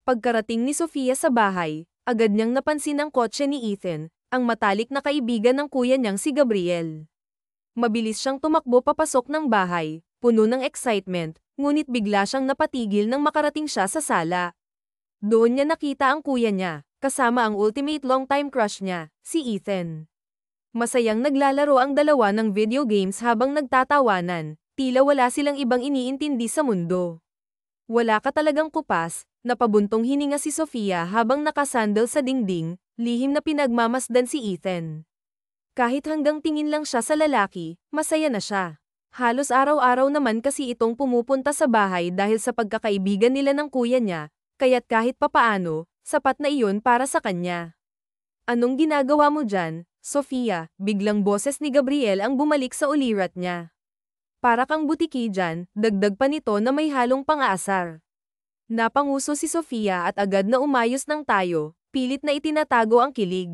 Pagkarating ni Sofia sa bahay, agad niyang napansin ang kotse ni Ethan, ang matalik na kaibigan ng kuya niyang si Gabriel. Mabilis siyang tumakbo papasok ng bahay, puno ng excitement, ngunit bigla siyang napatigil nang makarating siya sa sala. Doon niya nakita ang kuya niya, kasama ang ultimate long-time crush niya, si Ethan. Masayang naglalaro ang dalawa ng video games habang nagtatawanan, tila wala silang ibang iniintindi sa mundo. Wala ka talagang kupas, napabuntong hininga si Sofia habang nakasandal sa dingding, lihim na pinagmamasdan si Ethan. Kahit hanggang tingin lang siya sa lalaki, masaya na siya. Halos araw-araw naman kasi itong pumupunta sa bahay dahil sa pagkakaibigan nila ng kuya niya, kaya't kahit papaano, sapat na iyon para sa kanya. Anong ginagawa mo dyan, Sofia? Biglang boses ni Gabriel ang bumalik sa ulirat niya. Para kang butiki dyan, dagdag pa nito na may halong pang-aasar. Napanguso si Sofia at agad na umayos ng tayo, pilit na itinatago ang kilig.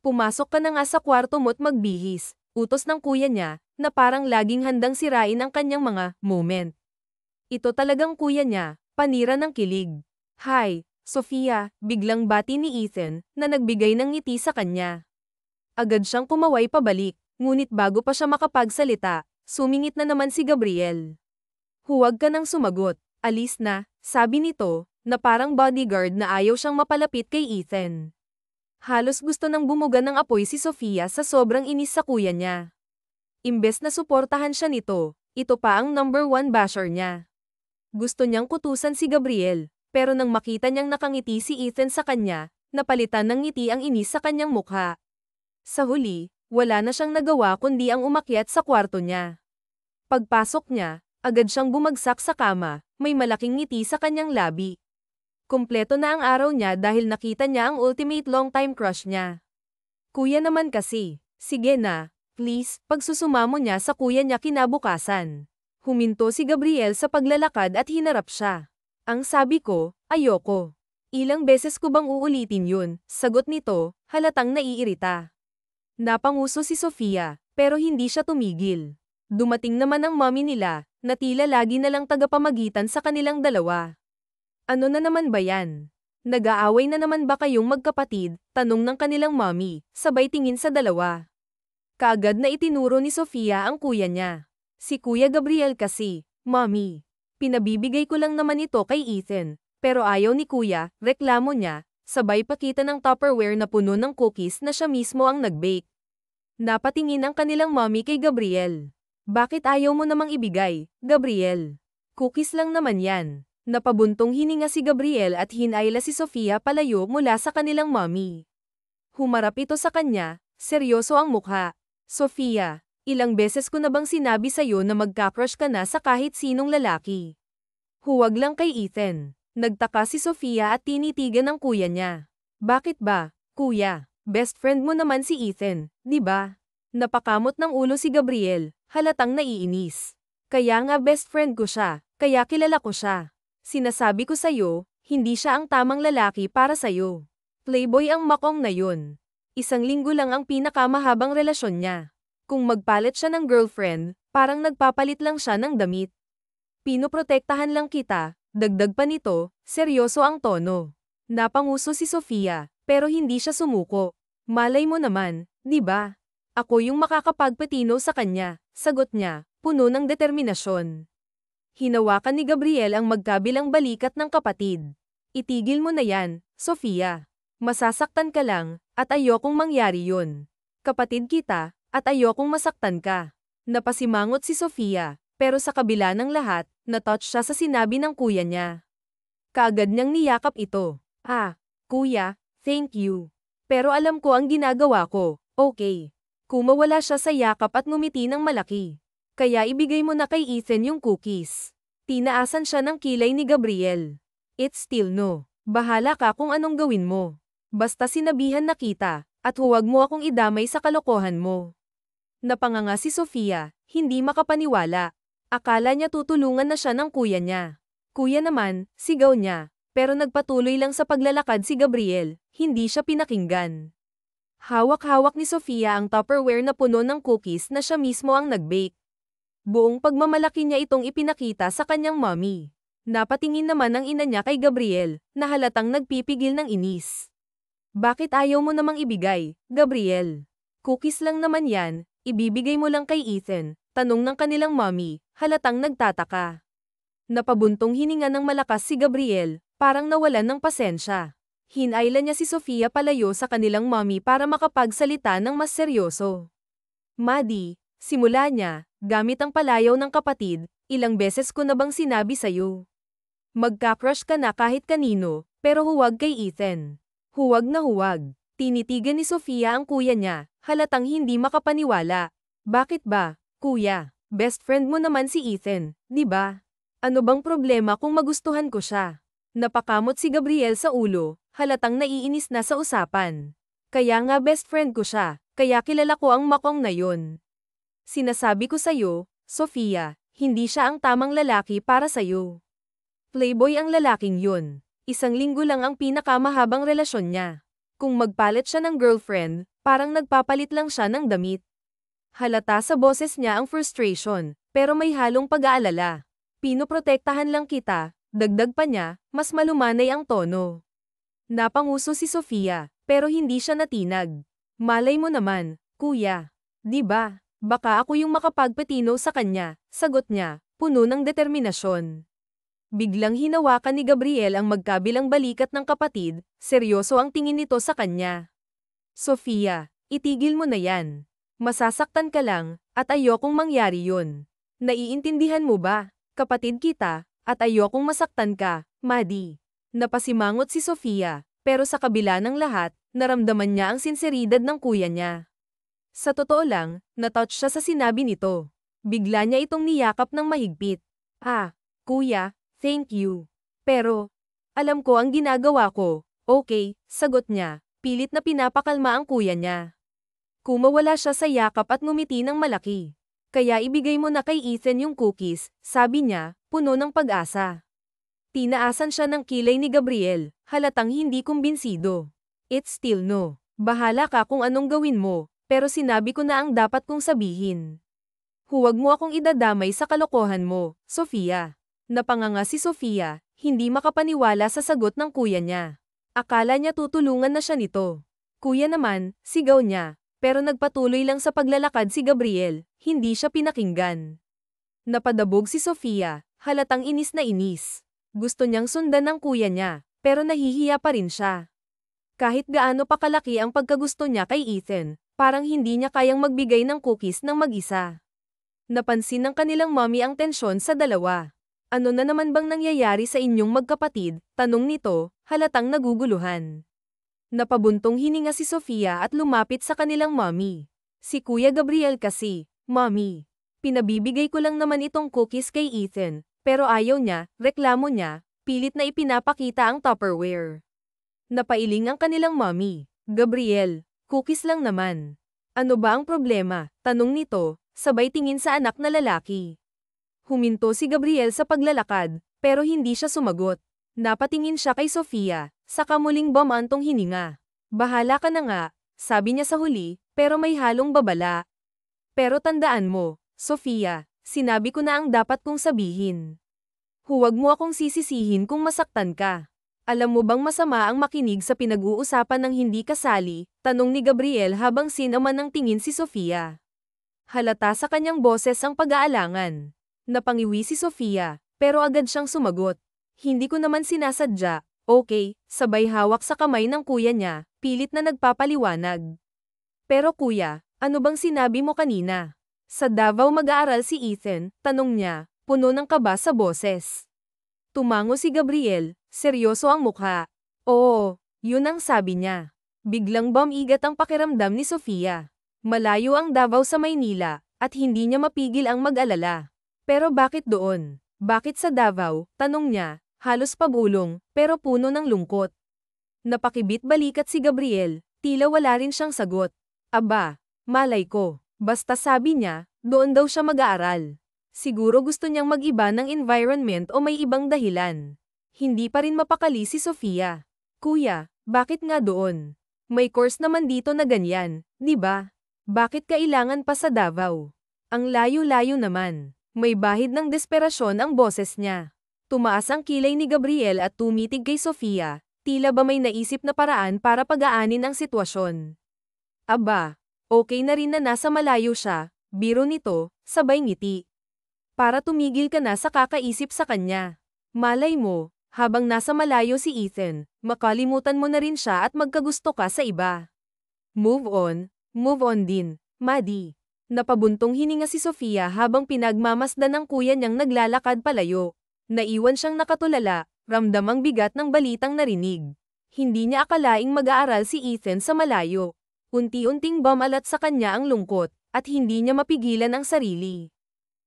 Pumasok ka na nga sa kwarto mo't magbihis, utos ng kuya niya, na parang laging handang sirain ang kanyang mga moment. Ito talagang kuya niya, panira ng kilig. Hi, Sofia, biglang bati ni Ethan, na nagbigay ng ngiti sa kanya. Agad siyang kumaway pabalik, ngunit bago pa siya makapagsalita, sumingit na naman si Gabriel. Huwag ka nang sumagot, alis na, sabi nito, na parang bodyguard na ayaw siyang mapalapit kay Ethan. Halos gusto nang bumuga ng apoy si Sofia sa sobrang inis sa kuya niya. Imbes na suportahan siya nito, ito pa ang #1 basher niya. Gusto niyang kutusan si Gabriel, pero nang makita niyang nakangiti si Ethan sa kanya, napalitan ng ngiti ang inis sa kanyang mukha. Sa huli, wala na siyang nagawa kundi ang umakyat sa kwarto niya. Pagpasok niya, agad siyang bumagsak sa kama, may malaking ngiti sa kanyang labi. Kumpleto na ang araw niya dahil nakita niya ang ultimate long-time crush niya. Kuya naman kasi, sige na, please, pagsusumamo niya sa kuya niya kinabukasan. Huminto si Gabriel sa paglalakad at hinarap siya. Ang sabi ko, ayoko. Ilang beses ko bang uulitin yun? Sagot nito, halatang naiirita. Napanguso si Sofia, pero hindi siya tumigil. Dumating naman ang mommy nila, na tila lagi na lang tagapamagitan sa kanilang dalawa. Ano na naman ba yan? Nag-aaway na naman ba kayong magkapatid? Tanong ng kanilang mommy, sabay tingin sa dalawa. Kaagad na itinuro ni Sofia ang kuya niya. Si Kuya Gabriel kasi, mommy. Pinabibigay ko lang naman ito kay Ethan, pero ayaw ni kuya, reklamo niya, sabay pakita ng Tupperware na puno ng cookies na siya mismo ang nag-bake. Napatingin ang kanilang mommy kay Gabriel. Bakit ayaw mo namang ibigay, Gabriel? Cookies lang naman yan. Napabuntong hininga si Gabriel at hinayla si Sofia palayo mula sa kanilang mommy. Humarap ito sa kanya, seryoso ang mukha. Sofia, ilang beses ko na bang sinabi sa'yo na magka-crush ka na sa kahit sinong lalaki? Huwag lang kay Ethan. Nagtaka si Sofia at tinitigan ng kuya niya. Bakit ba, kuya? Best friend mo naman si Ethan, di ba? Napakamot ng ulo si Gabriel, halatang naiinis. Kaya nga best friend ko siya, kaya kilala ko siya. Sinasabi ko sa'yo, hindi siya ang tamang lalaki para sa'yo. Playboy ang makong na yun. 1 linggo lang ang pinakamahabang relasyon niya. Kung magpalit siya ng girlfriend, parang nagpapalit lang siya ng damit. Pinoprotektahan lang kita, dagdag pa nito, seryoso ang tono. Napanguso si Sofia, pero hindi siya sumuko. Malay mo naman, di ba? Ako yung makakapagpatino sa kanya, sagot niya, puno ng determinasyon. Hinawakan ni Gabriel ang magkabilang balikat ng kapatid. Itigil mo na yan, Sofia. Masasaktan ka lang, at ayokong mangyari yun. Kapatid kita, at ayokong masaktan ka. Napasimangot si Sofia, pero sa kabila ng lahat, na-touch siya sa sinabi ng kuya niya. Kaagad niyang niyakap ito. Kuya, thank you. Pero alam ko ang ginagawa ko, okay. Kumawala siya sa yakap at ngumiti ng malaki. Kaya ibigay mo na kay Ethan yung cookies. Tinaasan siya ng kilay ni Gabriel. It's still no. Bahala ka kung anong gawin mo. Basta sinabihan na kita, at huwag mo akong idamay sa kalokohan mo. Napanganga si Sofia, hindi makapaniwala. Akala niya tutulungan na siya ng kuya niya. Kuya naman, sigaw niya. Pero nagpatuloy lang sa paglalakad si Gabriel, hindi siya pinakinggan. Hawak-hawak ni Sofia ang Tupperware na puno ng cookies na siya mismo ang nag-bake. Buong pagmamalaki niya itong ipinakita sa kanyang mommy. Napatingin naman ang ina niya kay Gabriel, na halatang nagpipigil ng inis. Bakit ayaw mo namang ibigay, Gabriel? Cookies lang naman yan, ibibigay mo lang kay Ethan, tanong ng kanilang mommy, halatang nagtataka. Napabuntong hininga ng malakas si Gabriel, parang nawalan ng pasensya. Hinayla niya si Sofia palayo sa kanilang mommy para makapagsalita ng mas seryoso. Maddie, simula niya, gamit ang palayaw ng kapatid, ilang beses ko na bang sinabi sa'yo? Magka-crush ka na kahit kanino, pero huwag kay Ethan. Huwag na huwag. Tinitigan ni Sofia ang kuya niya, halatang hindi makapaniwala. Bakit ba, kuya? Best friend mo naman si Ethan, di ba? Ano bang problema kung magustuhan ko siya? Napakamot si Gabriel sa ulo, halatang naiinis na sa usapan. Kaya nga best friend ko siya, kaya kilala ko ang makong na yun. Sinasabi ko sa'yo, Sofia, hindi siya ang tamang lalaki para sa'yo. Playboy ang lalaking yun. Isang linggo lang ang pinakamahabang relasyon niya. Kung magpalit siya ng girlfriend, parang nagpapalit lang siya ng damit. Halata sa boses niya ang frustration, pero may halong pag-aalala. Pinoprotektahan lang kita, dagdag pa niya, mas malumanay ang tono. Napanguso si Sofia, pero hindi siya natinag. Malay mo naman, kuya. Di ba? Baka ako yung makapagpatino sa kanya, sagot niya, puno ng determinasyon. Biglang hinawakan ni Gabriel ang magkabilang balikat ng kapatid, seryoso ang tingin nito sa kanya. Sofia, itigil mo na yan. Masasaktan ka lang, at ayokong mangyari yun. Naiintindihan mo ba, kapatid kita, at ayokong masaktan ka, Maddie. Napasimangot si Sofia, pero sa kabila ng lahat, naramdaman niya ang sinseridad ng kuya niya. Sa totoo lang, natouch siya sa sinabi nito. Bigla niya itong niyakap ng mahigpit. Kuya, thank you. Pero, alam ko ang ginagawa ko. Okay, sagot niya, pilit na pinapakalma ang kuya niya. Kumawala siya sa yakap at ngumiti ng malaki. Kaya ibigay mo na kay Ethan yung cookies, sabi niya, puno ng pag-asa. Tinaasan siya ng kilay ni Gabriel, halatang hindi kumbinsido. It's still no. Bahala ka kung anong gawin mo, pero sinabi ko na ang dapat kong sabihin. Huwag mo akong idadamay sa kalokohan mo, Sofia. Napanganga si Sofia, hindi makapaniwala sa sagot ng kuya niya. Akala niya tutulungan na siya nito. Kuya naman, sigaw niya, pero nagpatuloy lang sa paglalakad si Gabriel, hindi siya pinakinggan. Napadabog si Sofia, halatang inis na inis. Gusto niyang sundan ng kuya niya, pero nahihiya pa rin siya. Kahit gaano pa kalaki ang pagkagusto niya kay Ethan, parang hindi niya kayang magbigay ng cookies ng mag-isa. Napansin ng kanilang mommy ang tensyon sa dalawa. Ano na naman bang nangyayari sa inyong magkapatid? Tanong nito, halatang naguguluhan. Napabuntong hininga si Sofia at lumapit sa kanilang mommy. Si Kuya Gabriel kasi, mommy. Pinabibigay ko lang naman itong cookies kay Ethan, pero ayaw niya, reklamo niya, pilit na ipinapakita ang Tupperware. Napailing ang kanilang mommy. Gabriel, cookies lang naman. Ano ba ang problema? Tanong nito, sabay tingin sa anak na lalaki. Huminto si Gabriel sa paglalakad, pero hindi siya sumagot. Napatingin siya kay Sofia, saka muling bumantong hininga. Bahala ka na nga, sabi niya sa huli, pero may halong babala. Pero tandaan mo, Sofia, sinabi ko na ang dapat kong sabihin. Huwag mo akong sisisihin kung masaktan ka. Alam mo bang masama ang makinig sa pinag-uusapan ng hindi kasali? Tanong ni Gabriel habang sinaman ng tingin si Sofia. Halata sa kanyang boses ang pag-aalangan. Napangiwi si Sofia, pero agad siyang sumagot. Hindi ko naman sinasadya, okay, sabay hawak sa kamay ng kuya niya, pilit na nagpapaliwanag. Pero kuya, ano bang sinabi mo kanina? Sa Davao mag-aaral si Ethan, tanong niya, puno ng kaba sa boses. Tumango si Gabriel, seryoso ang mukha. Oo, yun ang sabi niya. Biglang bumigat ang pakiramdam ni Sofia. Malayo ang Davao sa Maynila, at hindi niya mapigil ang mag-alala. Pero bakit doon? Bakit sa Davao? Tanong niya, halos pabulong, pero puno ng lungkot. Napakibit balikat si Gabriel, tila wala rin siyang sagot. Aba, malay ko. Basta sabi niya, doon daw siya mag-aaral. Siguro gusto niyang mag-iba ng environment o may ibang dahilan. Hindi pa rin mapakali si Sofia. Kuya, bakit nga doon? May course naman dito na ganyan, di ba? Bakit kailangan pa sa Davao? Ang layo-layo naman. May bahid ng desperasyon ang boses niya. Tumaas ang kilay ni Gabriel at tumitig kay Sofia, tila ba may naisip na paraan para pagaanin ang sitwasyon. Aba, okay na rin na nasa malayo siya, biro nito, sabay ngiti. Para tumigil ka na sa kakaisip sa kanya. Malay mo, habang nasa malayo si Ethan, makalimutan mo na rin siya at magkagusto ka sa iba. Move on din, Maddie. Napabuntong hininga si Sofia habang pinagmamasdan ng kuya niyang naglalakad palayo. Naiwan siyang nakatulala, ramdam ang bigat ng balitang narinig. Hindi niya akalaing mag-aaral si Ethan sa malayo. Unti-unting bumalat sa kanya ang lungkot, at hindi niya mapigilan ang sarili.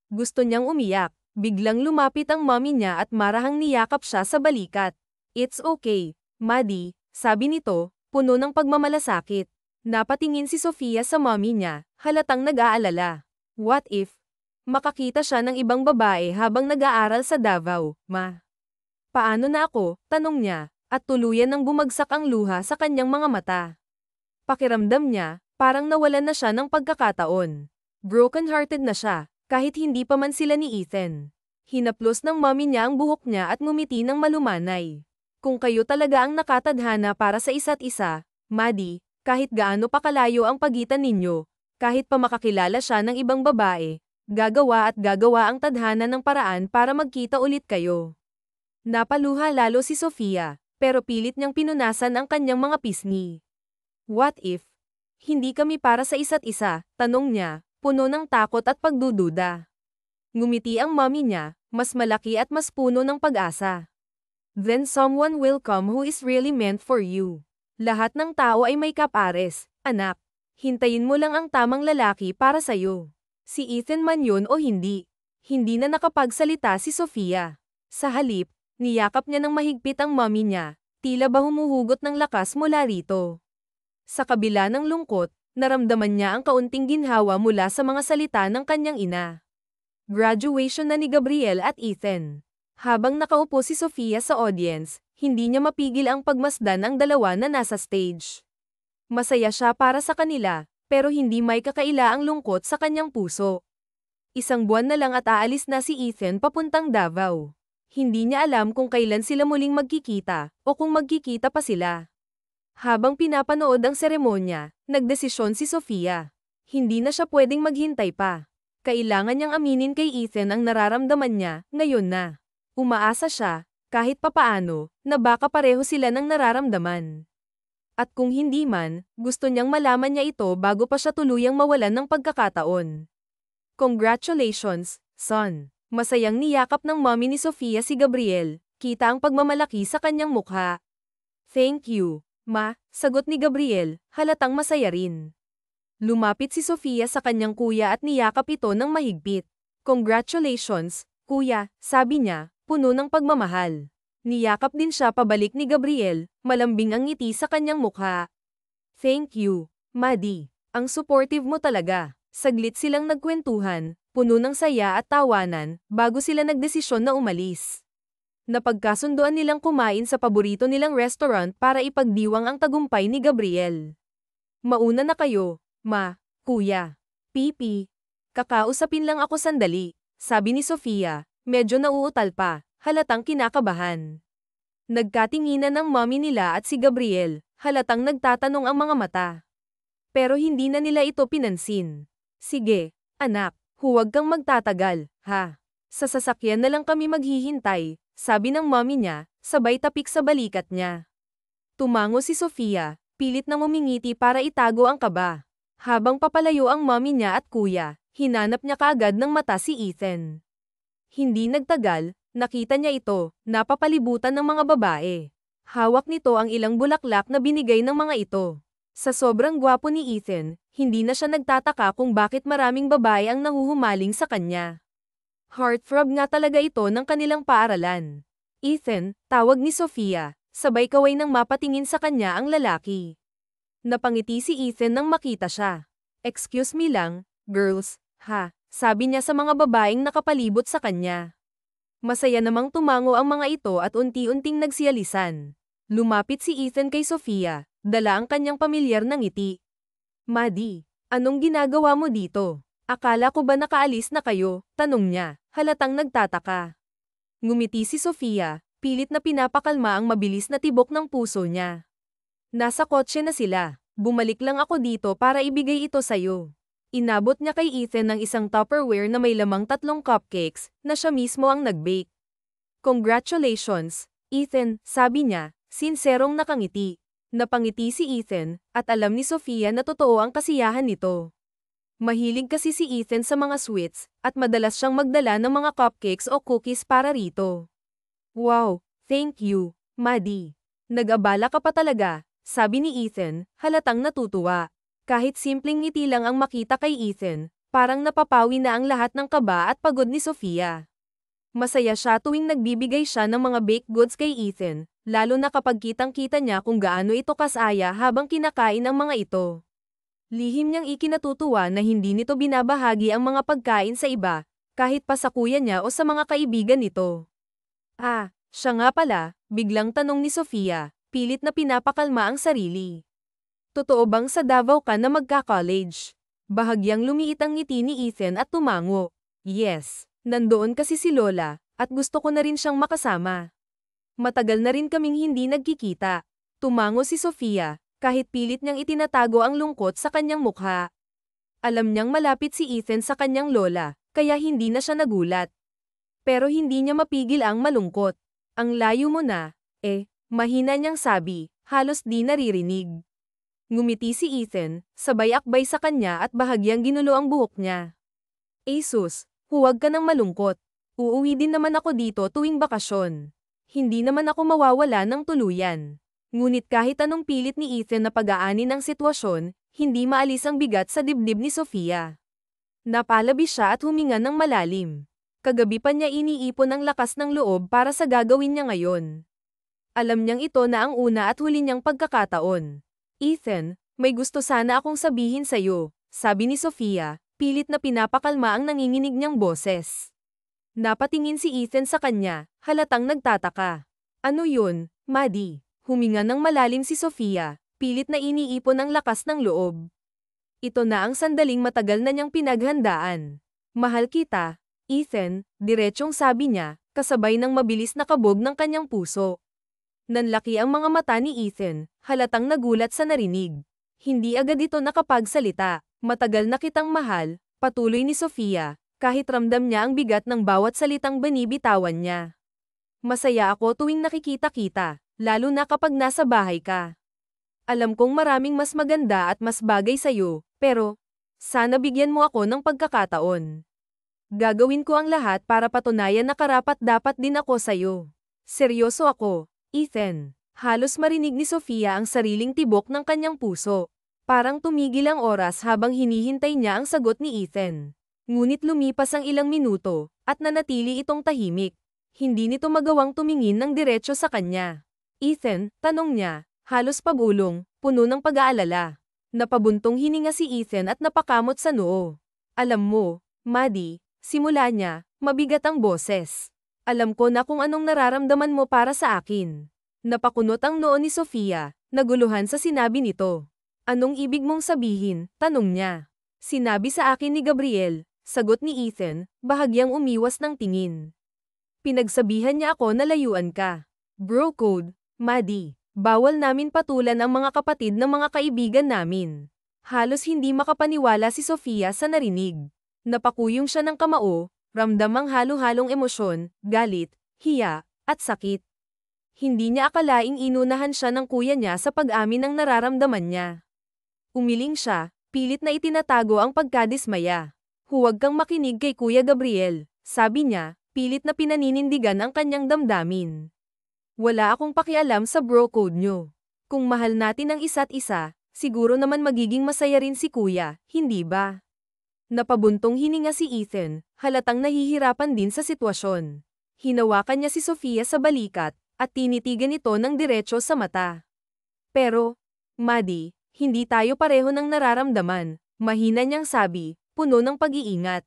Gusto niyang umiyak, biglang lumapit ang mommy niya at marahang niyakap siya sa balikat. It's okay, Maddie, sabi nito, puno ng pagmamalasakit. Napatingin si Sofia sa mommy niya, halatang nag-aalala. What if makakita siya ng ibang babae habang nag-aaral sa Davao, ma? Paano na ako? Tanong niya, at tuluyan nang bumagsak ang luha sa kanyang mga mata. Pakiramdam niya, parang nawalan na siya ng pagkakataon. Broken-hearted na siya, kahit hindi pa man sila ni Ethan. Hinaplos ng mommy niya ang buhok niya at ngumiti ng malumanay. Kung kayo talaga ang nakatadhana para sa isa't isa, Maddie, kahit gaano pa kalayo ang pagitan ninyo, kahit pa makakilala siya ng ibang babae, gagawa ang tadhana ng paraan para magkita ulit kayo. Napaluha lalo si Sofia, pero pilit niyang pinunasan ang kanyang mga pisngi. What if hindi kami para sa isa't isa? Tanong niya, puno ng takot at pagdududa. Ngumiti ang mommy niya, mas malaki at mas puno ng pag-asa. Then someone will come who is really meant for you. Lahat ng tao ay may kapares, anak. Hintayin mo lang ang tamang lalaki para sa'yo. Si Ethan man yun o hindi. Hindi na nakapagsalita si Sofia. Sa halip, niyakap niya ng mahigpit ang mommy niya, tila ba humuhugot ng lakas mula rito. Sa kabila ng lungkot, naramdaman niya ang kaunting ginhawa mula sa mga salita ng kanyang ina. Graduation na ni Gabriel at Ethan. Habang nakaupo si Sofia sa audience, hindi niya mapigil ang pagmasdan ang dalawa na nasa stage. Masaya siya para sa kanila, pero hindi may kakaila ang lungkot sa kanyang puso. Isang buwan na lang at aalis na si Ethan papuntang Davao. Hindi niya alam kung kailan sila muling magkikita, o kung magkikita pa sila. Habang pinapanood ang seremonya, nagdesisyon si Sofia. Hindi na siya pwedeng maghintay pa. Kailangan niyang aminin kay Ethan ang nararamdaman niya, ngayon na. Umaasa siya, kahit papaano, na baka pareho sila ng nararamdaman. At kung hindi man, gusto niyang malaman niya ito bago pa siya tuluyang mawalan ng pagkakataon. Congratulations, son. Masayang niyakap ng mommy ni Sofia si Gabriel, kita ang pagmamalaki sa kanyang mukha. Thank you, ma, sagot ni Gabriel, halatang masaya rin. Lumapit si Sofia sa kanyang kuya at niyakap ito ng mahigpit. Congratulations, kuya, sabi niya, puno ng pagmamahal. Niyakap din siya pabalik ni Gabriel, malambing ang ngiti sa kanyang mukha. Thank you, Maddie. Ang supportive mo talaga. Saglit silang nagkwentuhan, puno ng saya at tawanan, bago sila nagdesisyon na umalis. Napagkasunduan nilang kumain sa paborito nilang restaurant para ipagdiwang ang tagumpay ni Gabriel. Mauna na kayo, ma, kuya. Pipi. Kakausapin lang ako sandali, sabi ni Sofia, medyo nauutal pa, halatang kinakabahan. Nagkatinginan ng mommy nila at si Gabriel, halatang nagtatanong ang mga mata. Pero hindi na nila ito pinansin. Sige, anak, huwag kang magtatagal, ha? Sa sasakyan na lang kami maghihintay, sabi ng mommy niya, sabay tapik sa balikat niya. Tumango si Sofia, pilit nang umingiti para itago ang kaba. Habang papalayo ang mommy niya at kuya, hinanap niya kaagad ng mata si Ethan. Hindi nagtagal, nakita niya ito, napapalibutan ng mga babae. Hawak nito ang ilang bulaklak na binigay ng mga ito. Sa sobrang gwapo ni Ethan, hindi na siya nagtataka kung bakit maraming babae ang nahuhumaling sa kanya. Heartthrob nga talaga ito ng kanilang paaralan. Ethan, tawag ni Sofia, sabay kaway nang mapatingin sa kanya ang lalaki. Napangiti si Ethan nang makita siya. Excuse me lang, girls, ha, sabi niya sa mga babaeng nakapalibot sa kanya. Masaya namang tumango ang mga ito at unti-unting nagsiyalisan. Lumapit si Ethan kay Sofia, dala ang kanyang pamilyar na ngiti. Maddie, anong ginagawa mo dito? Akala ko ba nakaalis na kayo? Tanong niya, halatang nagtataka. Ngumiti si Sofia, pilit na pinapakalma ang mabilis na tibok ng puso niya. Nasa kotse na sila. Bumalik lang ako dito para ibigay ito sa'yo. Inabot niya kay Ethan ng isang Tupperware na may lamang 3 cupcakes na siya mismo ang nag-bake. Congratulations, Ethan, sabi niya, sinserong nakangiti. Napangiti si Ethan, at alam ni Sofia na totoo ang kasiyahan nito. Mahilig kasi si Ethan sa mga sweets, at madalas siyang magdala ng mga cupcakes o cookies para rito. Wow, thank you, Maddie. Nag-abala ka pa talaga, sabi ni Ethan, halatang natutuwa. Kahit simpleng ngiti lang ang makita kay Ethan, parang napapawi na ang lahat ng kaba at pagod ni Sofia. Masaya siya tuwing nagbibigay siya ng mga baked goods kay Ethan, lalo na kapag kitang-kita niya kung gaano ito kasaya habang kinakain ang mga ito. Lihim niyang ikinatutuwa na hindi nito binabahagi ang mga pagkain sa iba, kahit pa sa kuya niya o sa mga kaibigan nito. Ah, siya nga pala, biglang tanong ni Sofia, pilit na pinapakalma ang sarili. Totoo bang sa Davao ka na magka-college? Bahagyang lumiit ang ngiti ni Ethan at tumango. Yes, nandoon kasi si Lola, at gusto ko na rin siyang makasama. Matagal na rin kaming hindi nagkikita. Tumango si Sofia, kahit pilit niyang itinatago ang lungkot sa kanyang mukha. Alam niyang malapit si Ethan sa kanyang lola, kaya hindi na siya nagulat. Pero hindi niya mapigil ang malungkot. Ang layo mo na, mahina niyang sabi, halos di naririnig. Ngumiti si Ethan, sabay akbay sa kanya at bahagyang ginulo ang buhok niya. Sus, huwag ka nang malungkot. Uuwi din naman ako dito tuwing bakasyon. Hindi naman ako mawawala ng tuluyan. Ngunit kahit anong pilit ni Ethan na pag-aanin ang sitwasyon, hindi maalis ang bigat sa dibdib ni Sofia. Napalabi siya at huminga ng malalim. Kagabi pa niya iniipon ang lakas ng loob para sa gagawin niya ngayon. Alam niyang ito na ang una at huli niyang pagkakataon. Ethan, may gusto sana akong sabihin sa'yo, sabi ni Sofia, pilit na pinapakalma ang nanginginig niyang boses. Napatingin si Ethan sa kanya, halatang nagtataka. Ano yun, Maddie? Huminga ng malalim si Sofia, pilit na iniipon ang lakas ng loob. Ito na ang sandaling matagal na niyang pinaghandaan. Mahal kita, Ethan, diretsong sabi niya, kasabay ng mabilis na kabog ng kanyang puso. Nanlaki ang mga mata ni Ethan, halatang nagulat sa narinig. Hindi agad ito nakapagsalita. Matagal na kitang mahal, patuloy ni Sofia, kahit ramdam niya ang bigat ng bawat salitang binibitawan niya. Masaya ako tuwing nakikita kita, lalo na kapag nasa bahay ka. Alam kong maraming mas maganda at mas bagay sa'yo, pero sana bigyan mo ako ng pagkakataon. Gagawin ko ang lahat para patunayan na karapat-dapat din ako sa'yo. Seryoso ako, Ethan. Halos marinig ni Sofia ang sariling tibok ng kanyang puso. Parang tumigil ang oras habang hinihintay niya ang sagot ni Ethan. Ngunit lumipas ang ilang minuto, at nanatili itong tahimik. Hindi nito magawang tumingin ng diretso sa kanya. Ethan, tanong niya, halos pabulong, puno ng pag-aalala. Napabuntong hininga si Ethan at napakamot sa noo. Alam mo, Maddie, simula niya, mabigat ang boses. Alam ko na kung anong nararamdaman mo para sa akin. Napakunot ang noo ni Sofia, naguluhan sa sinabi nito. Anong ibig mong sabihin? Tanong niya. Sinabi sa akin ni Gabriel, sagot ni Ethan, bahagyang umiwas ng tingin. Pinagsabihan niya ako na layuan ka. Bro code, Maddie. Bawal namin patulan ang mga kapatid ng mga kaibigan namin. Halos hindi makapaniwala si Sofia sa narinig. Napakuyong siya ng kamao, ramdam ang halo-halong emosyon, galit, hiya, at sakit. Hindi niya akalaing inunahan siya ng kuya niya sa pag-amin ng nararamdaman niya. Umiling siya, pilit na itinatago ang pagkadismaya. Huwag kang makinig kay Kuya Gabriel, sabi niya, pilit na pinaninindigan ang kanyang damdamin. Wala akong pakialam sa bro code nyo. Kung mahal natin ang isa't isa, siguro naman magiging masaya rin si kuya, hindi ba? Napabuntong hininga si Ethan, halatang nahihirapan din sa sitwasyon. Hinawakan niya si Sofia sa balikat, at tinitigan ito ng diretso sa mata. Pero, Maddie, hindi tayo pareho ng nararamdaman, mahina niyang sabi, puno ng pag-iingat.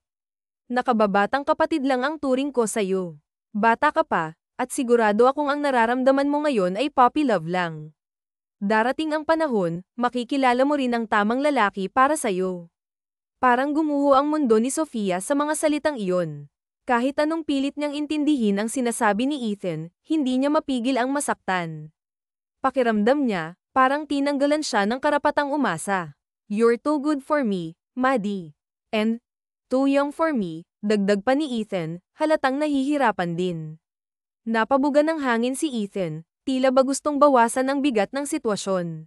Nakababatang kapatid lang ang turing ko sa'yo. Bata ka pa, at sigurado akong ang nararamdaman mo ngayon ay puppy love lang. Darating ang panahon, makikilala mo rin ang tamang lalaki para sa'yo. Parang gumuho ang mundo ni Sofia sa mga salitang iyon. Kahit anong pilit niyang intindihin ang sinasabi ni Ethan, hindi niya mapigil ang masaktan. Pakiramdam niya, parang tinanggalan siya ng karapatang umasa. You're too good for me, Maddie. And, too young for me, dagdag pa ni Ethan, halatang nahihirapan din. Napabuga ng hangin si Ethan, tila ba gustong bawasan ang bigat ng sitwasyon.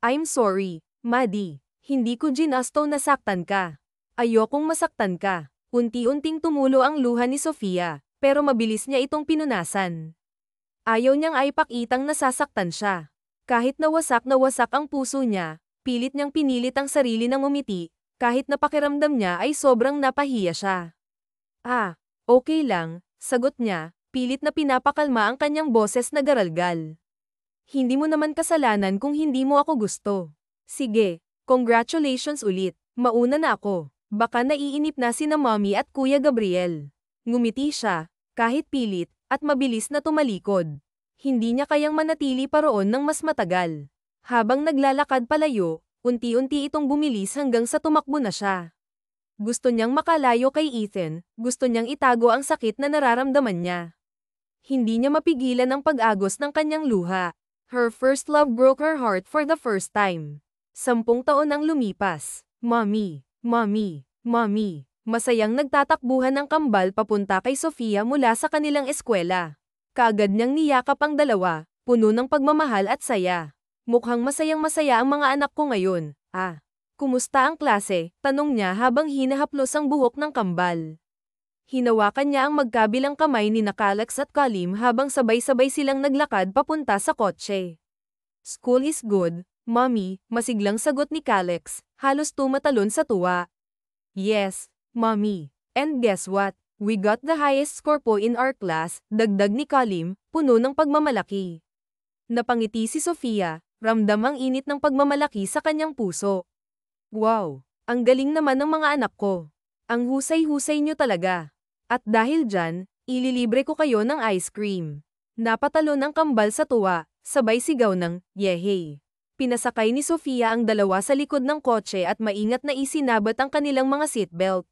I'm sorry, Maddie. Hindi ko ginasto na saktan ka. Ayokong masaktan ka. Unti-unting tumulo ang luha ni Sofia, pero mabilis niya itong pinunasan. Ayaw niyang aipakitang nasasaktan siya. Kahit na wasak ang puso niya, pilit niyang pinilit ang sarili ng umiti, kahit na pakiramdam niya ay sobrang napahiya siya. Ah, okay lang, sagot niya, pilit na pinapakalma ang kanyang boses na garalgal. Hindi mo naman kasalanan kung hindi mo ako gusto. Sige, congratulations ulit, mauna na ako. Baka naiinip na sina Mommy at Kuya Gabriel. Ngumiti siya, kahit pilit, at mabilis na tumalikod. Hindi niya kayang manatili pa roon ng mas matagal. Habang naglalakad palayo, unti-unti itong bumilis hanggang sa tumakbo na siya. Gusto niyang makalayo kay Ethan, gusto niyang itago ang sakit na nararamdaman niya. Hindi niya mapigilan ang pag-agos ng kanyang luha. Her first love broke her heart for the first time. 10 taon ang lumipas. Mommy. Mommy, Mommy, masayang nagtatakbuhan ng kambal papunta kay Sofia mula sa kanilang eskwela. Kaagad niyang niyakap ang dalawa, puno ng pagmamahal at saya. Mukhang masayang-masaya ang mga anak ko ngayon, ah. Kumusta ang klase? Tanong niya habang hinahaplos ang buhok ng kambal. Hinawakan niya ang magkabilang kamay ni Calex at Kalim habang sabay-sabay silang naglakad papunta sa kotse. School is good, Mommy, masiglang sagot ni Calex, halos tumatalon sa tuwa. Yes, Mommy. And guess what? We got the highest score po in our class, dagdag ni Kalim, puno ng pagmamalaki. Napangiti si Sofia, ramdam ang init ng pagmamalaki sa kanyang puso. Wow, ang galing naman ng mga anak ko. Ang husay-husay niyo talaga. At dahil dyan, ililibre ko kayo ng ice cream. Napatalon ang kambal sa tuwa, sabay sigaw ng, yehey. Pinasakay ni Sofia ang dalawa sa likod ng kotse at maingat na isinabat ang kanilang mga seatbelt.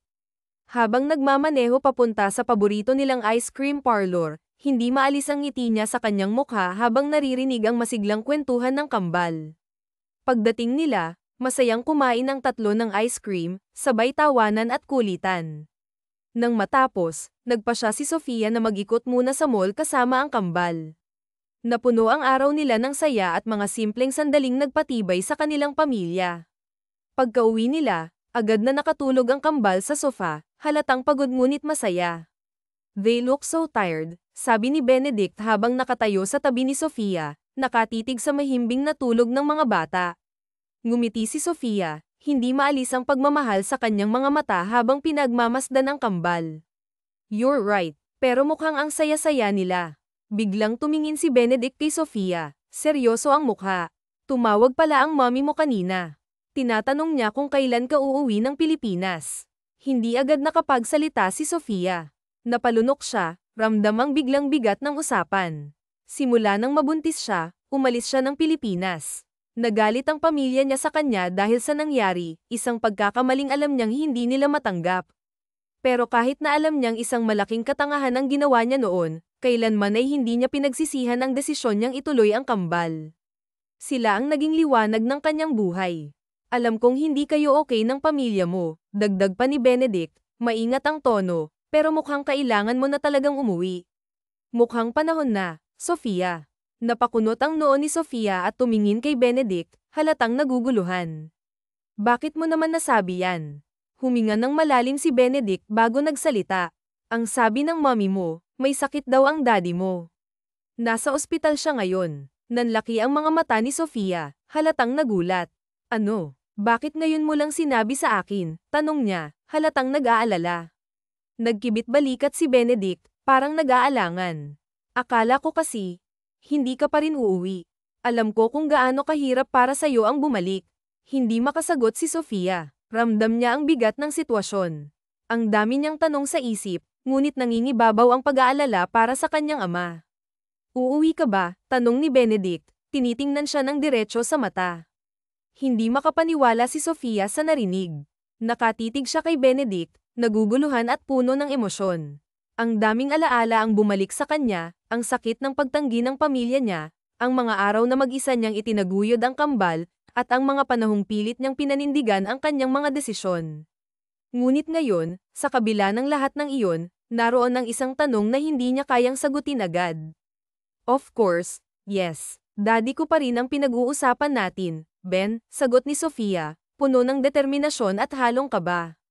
Habang nagmamaneho papunta sa paborito nilang ice cream parlor, hindi maalis ang ngiti niya sa kanyang mukha habang naririnig ang masiglang kwentuhan ng kambal. Pagdating nila, masayang kumain ang tatlo ng ice cream, sabay tawanan at kulitan. Nang matapos, nagpa siya si Sofia na mag-ikot muna sa mall kasama ang kambal. Napuno ang araw nila ng saya at mga simpleng sandaling nagpatibay sa kanilang pamilya. Pagkauwi nila, agad na nakatulog ang kambal sa sofa, halatang pagod ngunit masaya. They look so tired, sabi ni Benedict habang nakatayo sa tabi ni Sofia, nakatitig sa mahimbing na tulog ng mga bata. Ngumiti si Sofia, hindi maalis ang pagmamahal sa kanyang mga mata habang pinagmamasdan ang kambal. You're right, pero mukhang ang saya-saya nila. Biglang tumingin si Benedict kay Sofia, seryoso ang mukha. Tumawag pala ang mommy mo kanina. Tinatanong niya kung kailan ka uuwi ng Pilipinas. Hindi agad nakapagsalita si Sofia. Napalunok siya, ramdam ang biglang bigat ng usapan. Simula nang mabuntis siya, umalis siya ng Pilipinas. Nagalit ang pamilya niya sa kanya dahil sa nangyari, isang pagkakamaling alam niyang hindi nila matanggap. Pero kahit na alam niyang isang malaking katangahan ang ginawa niya noon, kailanman ay hindi niya pinagsisihan ang desisyon niyang ituloy ang kambal. Sila ang naging liwanag ng kanyang buhay. Alam kong hindi kayo okay ng pamilya mo, dagdag pa ni Benedict, maingat ang tono, pero mukhang kailangan mo na talagang umuwi. Mukhang panahon na, Sofia. Napakunot ang noo ni Sofia at tumingin kay Benedict, halatang naguguluhan. Bakit mo naman nasabi yan? Huminga ng malalim si Benedict bago nagsalita. Ang sabi ng mommy mo, may sakit daw ang daddy mo. Nasa ospital siya ngayon. Nanlaki ang mga mata ni Sofia, halatang nagulat. Ano? Bakit ngayon mo lang sinabi sa akin? Tanong niya, halatang nag-aalala. Nagkibit balikat si Benedict, parang nag-aalangan. Akala ko kasi, hindi ka pa rin uuwi. Alam ko kung gaano kahirap para sa'yo ang bumalik. Hindi makasagot si Sofia. Ramdam niya ang bigat ng sitwasyon. Ang dami niyang tanong sa isip, ngunit nangingibabaw ang pag-aalala para sa kanyang ama. Uuwi ka ba? Tanong ni Benedict, tinitingnan siya ng diretso sa mata. Hindi makapaniwala si Sofia sa narinig. Nakatitig siya kay Benedict, naguguluhan at puno ng emosyon. Ang daming alaala ang bumalik sa kanya, ang sakit ng pagtanggi ng pamilya niya, ang mga araw na mag-isa niyang itinaguyod ang kambal, at ang mga panahong pilit niyang pinanindigan ang kanyang mga desisyon. Ngunit ngayon, sa kabila ng lahat ng iyon, naroon ang isang tanong na hindi niya kayang sagutin agad. Of course, yes. Daddy ko pa rin ang pinag-uusapan natin, Ben, sagot ni Sofia, puno ng determinasyon at halong kaba.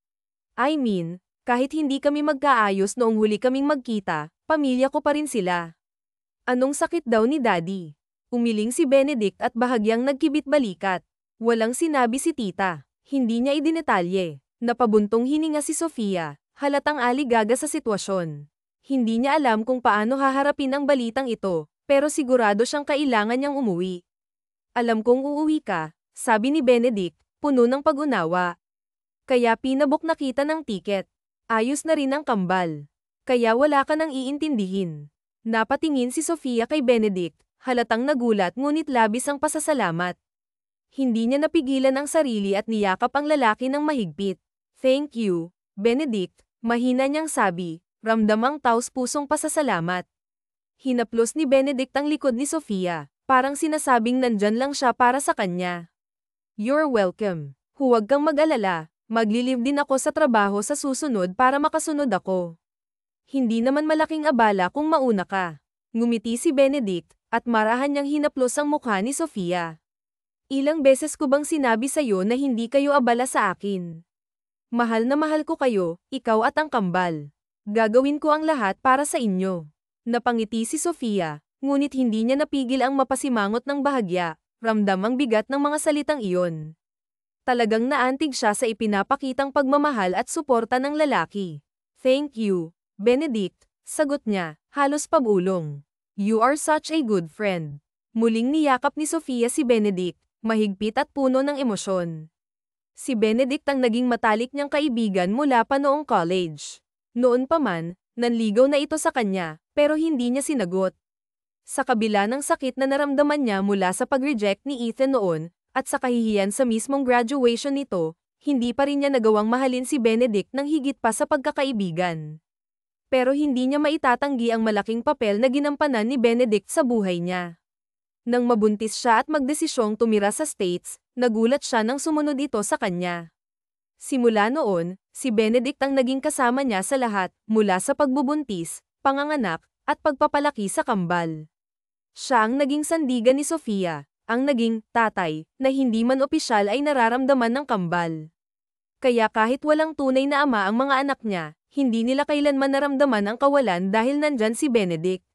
I mean, kahit hindi kami magkaayos noong huli kaming magkita, pamilya ko pa rin sila. Anong sakit daw ni Daddy? Umiling si Benedict at bahagyang nagkibit-balikat. Walang sinabi si tita. Hindi niya idinetalye. Napabuntong hininga si Sofia, halatang aligaga sa sitwasyon. Hindi niya alam kung paano haharapin ang balitang ito, pero sigurado siyang kailangan niyang umuwi. Alam kong uuwi ka, sabi ni Benedict, puno ng pag-unawa. Kaya pinabok na kita ng tiket. Ayos na rin ang kambal. Kaya wala ka nang iintindihin. Napatingin si Sofia kay Benedict, halatang nagulat ngunit labis ang pasasalamat. Hindi niya napigilan ang sarili at niyakap ang lalaki ng mahigpit. Thank you, Benedict, mahina niyang sabi, ramdam ang taos-pusong pasasalamat. Hinaplos ni Benedict ang likod ni Sofia, parang sinasabing nandyan lang siya para sa kanya. You're welcome. Huwag kang mag-alala, maglilive din ako sa trabaho sa susunod para makasunod ako. Hindi naman malaking abala kung mauna ka. Ngumiti si Benedict, at marahan niyang hinaplos ang mukha ni Sofia. Ilang beses ko bang sinabi sa'yo na hindi kayo abala sa akin? Mahal na mahal ko kayo, ikaw at ang kambal. Gagawin ko ang lahat para sa inyo. Napangiti si Sofia, ngunit hindi niya napigil ang mapasimangot ng bahagya, ramdam ang bigat ng mga salitang iyon. Talagang naantig siya sa ipinapakitang pagmamahal at suporta ng lalaki. Thank you, Benedict, sagot niya, halos pabulong. You are such a good friend. Muling niyakap ni Sofia si Benedict, mahigpit at puno ng emosyon. Si Benedict ang naging matalik niyang kaibigan mula pa noong college. Noon pa man, nanligaw na ito sa kanya, pero hindi niya sinagot. Sa kabila ng sakit na naramdaman niya mula sa pag-reject ni Ethan noon, at sa kahihiyan sa mismong graduation nito, hindi pa rin niya nagawang mahalin si Benedict ng higit pa sa pagkakaibigan. Pero hindi niya maitatanggi ang malaking papel na ginampanan ni Benedict sa buhay niya. Nang mabuntis siya at magdesisyong tumira sa States, nagulat siya nang sumunod ito sa kanya. Simula noon, si Benedict ang naging kasama niya sa lahat, mula sa pagbubuntis, panganganak, at pagpapalaki sa kambal. Siya ang naging sandigan ni Sofia, ang naging tatay, na hindi man opisyal ay nararamdaman ng kambal. Kaya kahit walang tunay na ama ang mga anak niya, hindi nila kailanman naramdaman ang kawalan dahil nandyan si Benedict.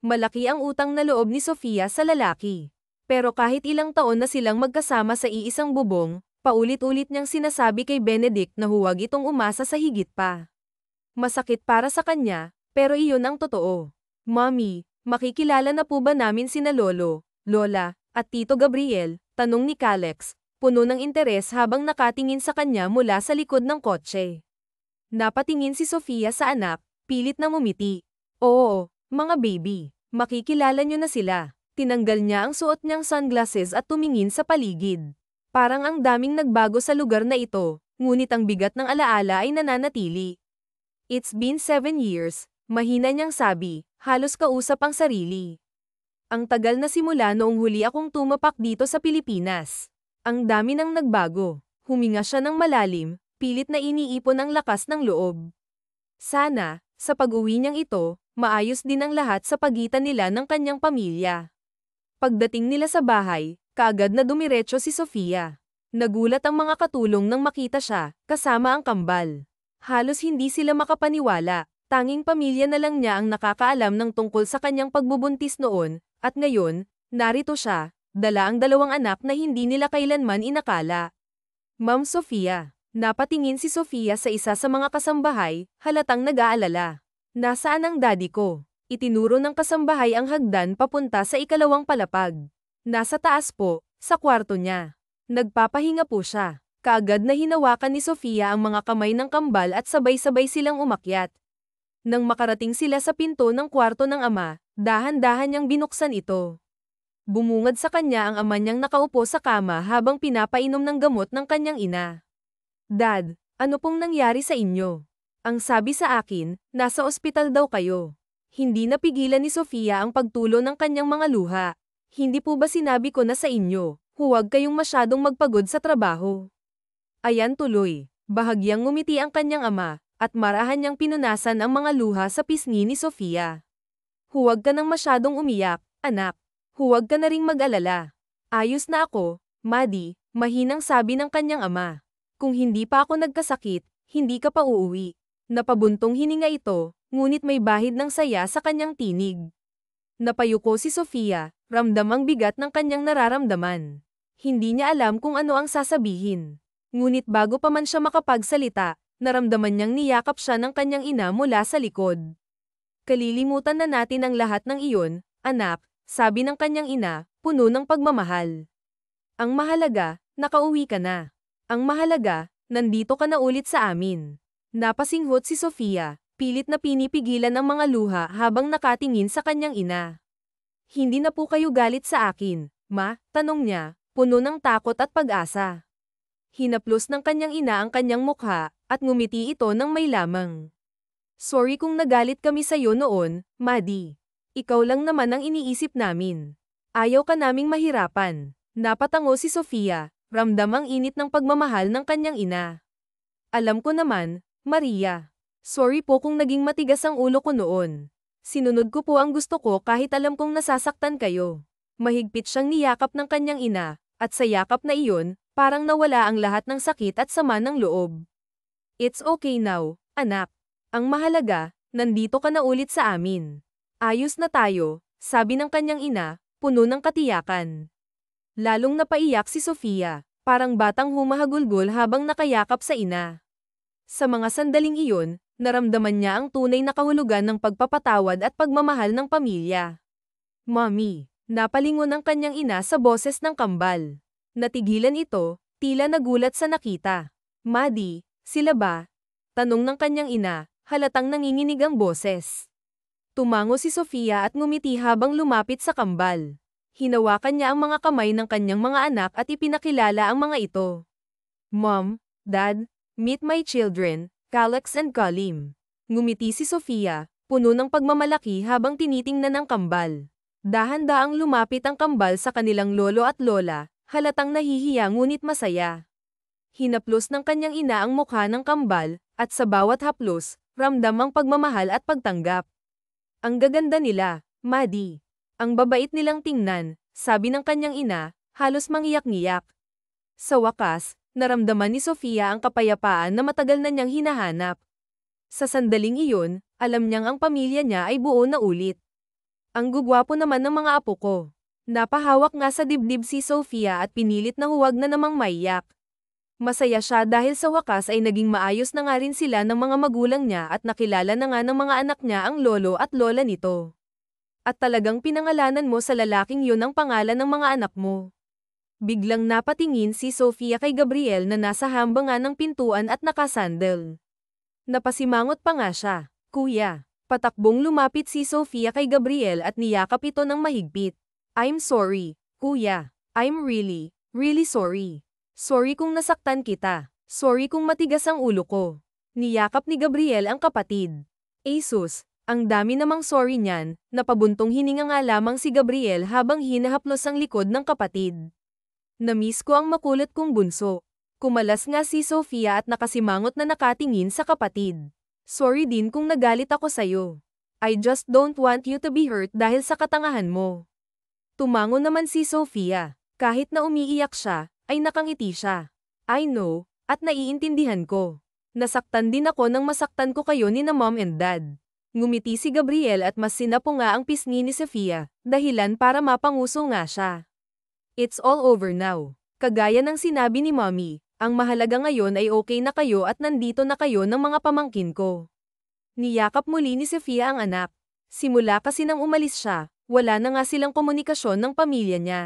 Malaki ang utang na loob ni Sofia sa lalaki. Pero kahit ilang taon na silang magkasama sa iisang bubong, paulit-ulit niyang sinasabi kay Benedict na huwag itong umasa sa higit pa. Masakit para sa kanya, pero iyon ang totoo. Mommy, makikilala na po ba namin sina Lolo, Lola, at Tito Gabriel? Tanong ni Calex, puno ng interes habang nakatingin sa kanya mula sa likod ng kotse. Napatingin si Sofia sa anak, pilit na ngumiti. Oo, mga baby. Makikilala niyo na sila. Tinanggal niya ang suot niyang sunglasses at tumingin sa paligid. Parang ang daming nagbago sa lugar na ito, ngunit ang bigat ng alaala ay nananatili. It's been 7 years, mahina niyang sabi, halos kausap ang sarili. Ang tagal na simula noong huli akong tumapak dito sa Pilipinas. Ang dami nang nagbago. Huminga siya ng malalim, pilit na iniipon ang lakas ng loob. Sana, sa pag-uwi niyang ito, maayos din ang lahat sa pagitan nila ng kanyang pamilya. Pagdating nila sa bahay, kaagad na dumiretso si Sofia. Nagulat ang mga katulong nang makita siya, kasama ang kambal. Halos hindi sila makapaniwala, tanging pamilya na lang niya ang nakakaalam ng tungkol sa kanyang pagbubuntis noon, at ngayon, narito siya, dala ang 2 anak na hindi nila kailanman inakala. Ma'am Sofia. Napatingin si Sofia sa isa sa mga kasambahay, halatang nag-aalala. Nasaan ang daddy ko? Itinuro ng kasambahay ang hagdan papunta sa ikalawang palapag. Nasa taas po, sa kwarto niya. Nagpapahinga po siya. Kaagad na hinawakan ni Sofia ang mga kamay ng kambal at sabay-sabay silang umakyat. Nang makarating sila sa pinto ng kwarto ng ama, dahan-dahan niyang binuksan ito. Bumungad sa kanya ang ama niyang nakaupo sa kama habang pinapainom ng gamot ng kanyang ina. Dad, ano pong nangyari sa inyo? Ang sabi sa akin, nasa ospital daw kayo. Hindi napigilan ni Sofia ang pagtulo ng kanyang mga luha. Hindi po ba sinabi ko na sa inyo, huwag kayong masyadong magpagod sa trabaho? Ayan tuloy. Bahagyang ngumiti ang kanyang ama, at marahan niyang pinunasan ang mga luha sa pisngi ni Sofia. Huwag ka nang masyadong umiyak, anak. Huwag ka na ring mag-alala. Ayos na ako, Maddie, mahinang sabi ng kanyang ama. Kung hindi pa ako nagkasakit, hindi ka pa uuwi. Napabuntong hininga ito, ngunit may bahid ng saya sa kanyang tinig. Napayuko si Sofia, ramdam ang bigat ng kanyang nararamdaman. Hindi niya alam kung ano ang sasabihin. Ngunit bago pa man siya makapagsalita, naramdaman niyang niyakap siya ng kanyang ina mula sa likod. Kalilimutan na natin ang lahat ng iyon, anak, sabi ng kanyang ina, puno ng pagmamahal. Ang mahalaga, nakauwi ka na. Ang mahalaga, nandito ka na ulit sa amin. Napasinghot si Sofia, pilit na pinipigilan ang mga luha habang nakatingin sa kanyang ina. Hindi na po kayo galit sa akin, ma? Tanong niya, puno ng takot at pag-asa. Hinaplos ng kanyang ina ang kanyang mukha, at ngumiti ito ng may lamang. Sorry kung nagalit kami sa'yo noon, Maddie. Ikaw lang naman ang iniisip namin. Ayaw ka naming mahirapan. Napatango si Sofia, ramdam ang init ng pagmamahal ng kanyang ina. Alam ko naman, Maria. Sorry po kung naging matigas ang ulo ko noon. Sinunod ko po ang gusto ko kahit alam kong nasasaktan kayo. Mahigpit siyang niyakap ng kanyang ina, at sa yakap na iyon, parang nawala ang lahat ng sakit at sama ng loob. It's okay now, anak. Ang mahalaga, nandito ka na ulit sa amin. Ayos na tayo, sabi ng kanyang ina, puno ng katiyakan. Lalong napaiyak si Sofia, parang batang humahagulgol habang nakayakap sa ina. Sa mga sandaling iyon, naramdaman niya ang tunay na kahulugan ng pagpapatawad at pagmamahal ng pamilya. Mommy, napalingon ang kanyang ina sa boses ng kambal. Natigilan ito, tila nagulat sa nakita. Maddie, sila ba? Tanong ng kanyang ina, halatang nanginginig ang boses. Tumango si Sofia at ngumiti habang lumapit sa kambal. Hinawakan niya ang mga kamay ng kanyang mga anak at ipinakilala ang mga ito. Mom, Dad, meet my children, Calex and Kalim. Ngumiti si Sofia, puno ng pagmamalaki habang tinitingnan ang kambal. Dahan-daang lumapit ang kambal sa kanilang lolo at lola, halatang nahihiya ngunit masaya. Hinaplos ng kanyang ina ang mukha ng kambal, at sa bawat haplos, ramdam ang pagmamahal at pagtanggap. Ang gaganda nila, Maddie. Ang babait nilang tingnan, sabi ng kanyang ina, halos mangiyak-ngiyak. Sa wakas, naramdaman ni Sofia ang kapayapaan na matagal na niyang hinahanap. Sa sandaling iyon, alam niyang ang pamilya niya ay buo na ulit. Ang gugwapo naman ng mga apo ko. Napahawak nga sa dibdib si Sofia at pinilit na huwag na namang maiyak. Masaya siya dahil sa wakas ay naging maayos na nga rin sila ng mga magulang niya at nakilala na nga ng mga anak niya ang lolo at lola nito. At talagang pinangalanan mo sa lalaking yun ang pangalan ng mga anak mo. Biglang napatingin si Sofia kay Gabriel na nasa hambangan ng pintuan at nakasandal. Napasimangot pa nga siya. Kuya. Patakbong lumapit si Sofia kay Gabriel at niyakap ito ng mahigpit. I'm sorry, kuya. I'm really, really sorry. Sorry kung nasaktan kita. Sorry kung matigas ang ulo ko. Niyakap ni Gabriel ang kapatid. Jesus, ang dami namang sorry niyan, napabuntong hininga nga lamang si Gabriel habang hinahaplos ang likod ng kapatid. Namiss ko ang makulit kong bunso. Kumalas nga si Sofia at nakasimangot na nakatingin sa kapatid. Sorry din kung nagalit ako sayo. I just don't want you to be hurt dahil sa katangahan mo. Tumango naman si Sofia. Kahit na umiiyak siya, ay nakangiti siya. I know, at naiintindihan ko. Nasaktan din ako nang masaktan ko kayo ni na mom and dad. Ngumiti si Gabriel at mas sinapo nga ang pisngi ni Sofia, dahilan para mapanguso nga siya. It's all over now. Kagaya ng sinabi ni Mommy, ang mahalaga ngayon ay okay na kayo at nandito na kayo ng mga pamangkin ko. Niyakap muli ni Sofia ang anak. Simula kasi nang umalis siya, wala na nga silang komunikasyon ng pamilya niya.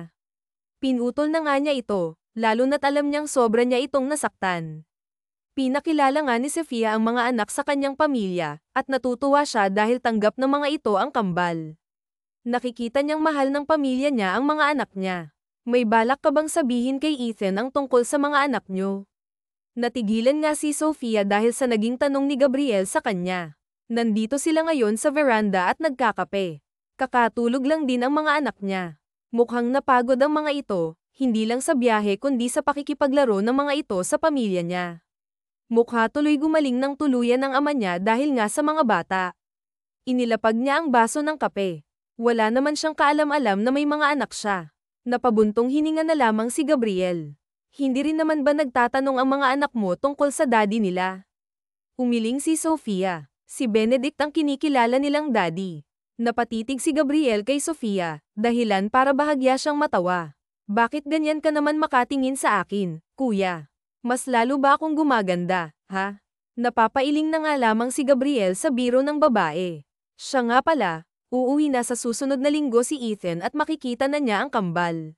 Pinutol na nga niya ito, lalo na't alam niyang sobra niya itong nasaktan. Pinakilala nga ni Sofia ang mga anak sa kanyang pamilya, at natutuwa siya dahil tanggap ng mga ito ang kambal. Nakikita niyang mahal ng pamilya niya ang mga anak niya. May balak ka bang sabihin kay Ethan ang tungkol sa mga anak niyo? Natigilan nga si Sofia dahil sa naging tanong ni Gabriel sa kanya. Nandito sila ngayon sa veranda at nagkakape. Kakatulog lang din ang mga anak niya. Mukhang napagod ang mga ito, hindi lang sa biyahe kundi sa pakikipaglaro ng mga ito sa pamilya niya. Mukha tuloy gumaling ng tuluyan ng ama niya dahil nga sa mga bata. Inilapag niya ang baso ng kape. Wala naman siyang kaalam-alam na may mga anak siya. Napabuntong hininga na lamang si Gabriel. Hindi rin naman ba nagtatanong ang mga anak mo tungkol sa daddy nila? Umiling si Sofia. Si Benedict ang kinikilala nilang daddy. Napatitig si Gabriel kay Sofia, dahilan para bahagya siyang matawa. Bakit ganyan ka naman makatingin sa akin, kuya? Mas lalo ba akong gumaganda, ha? Napapailing na nga lamang si Gabriel sa biro ng babae. Siya nga pala, uuwi na sa susunod na linggo si Ethan at makikita na niya ang kambal.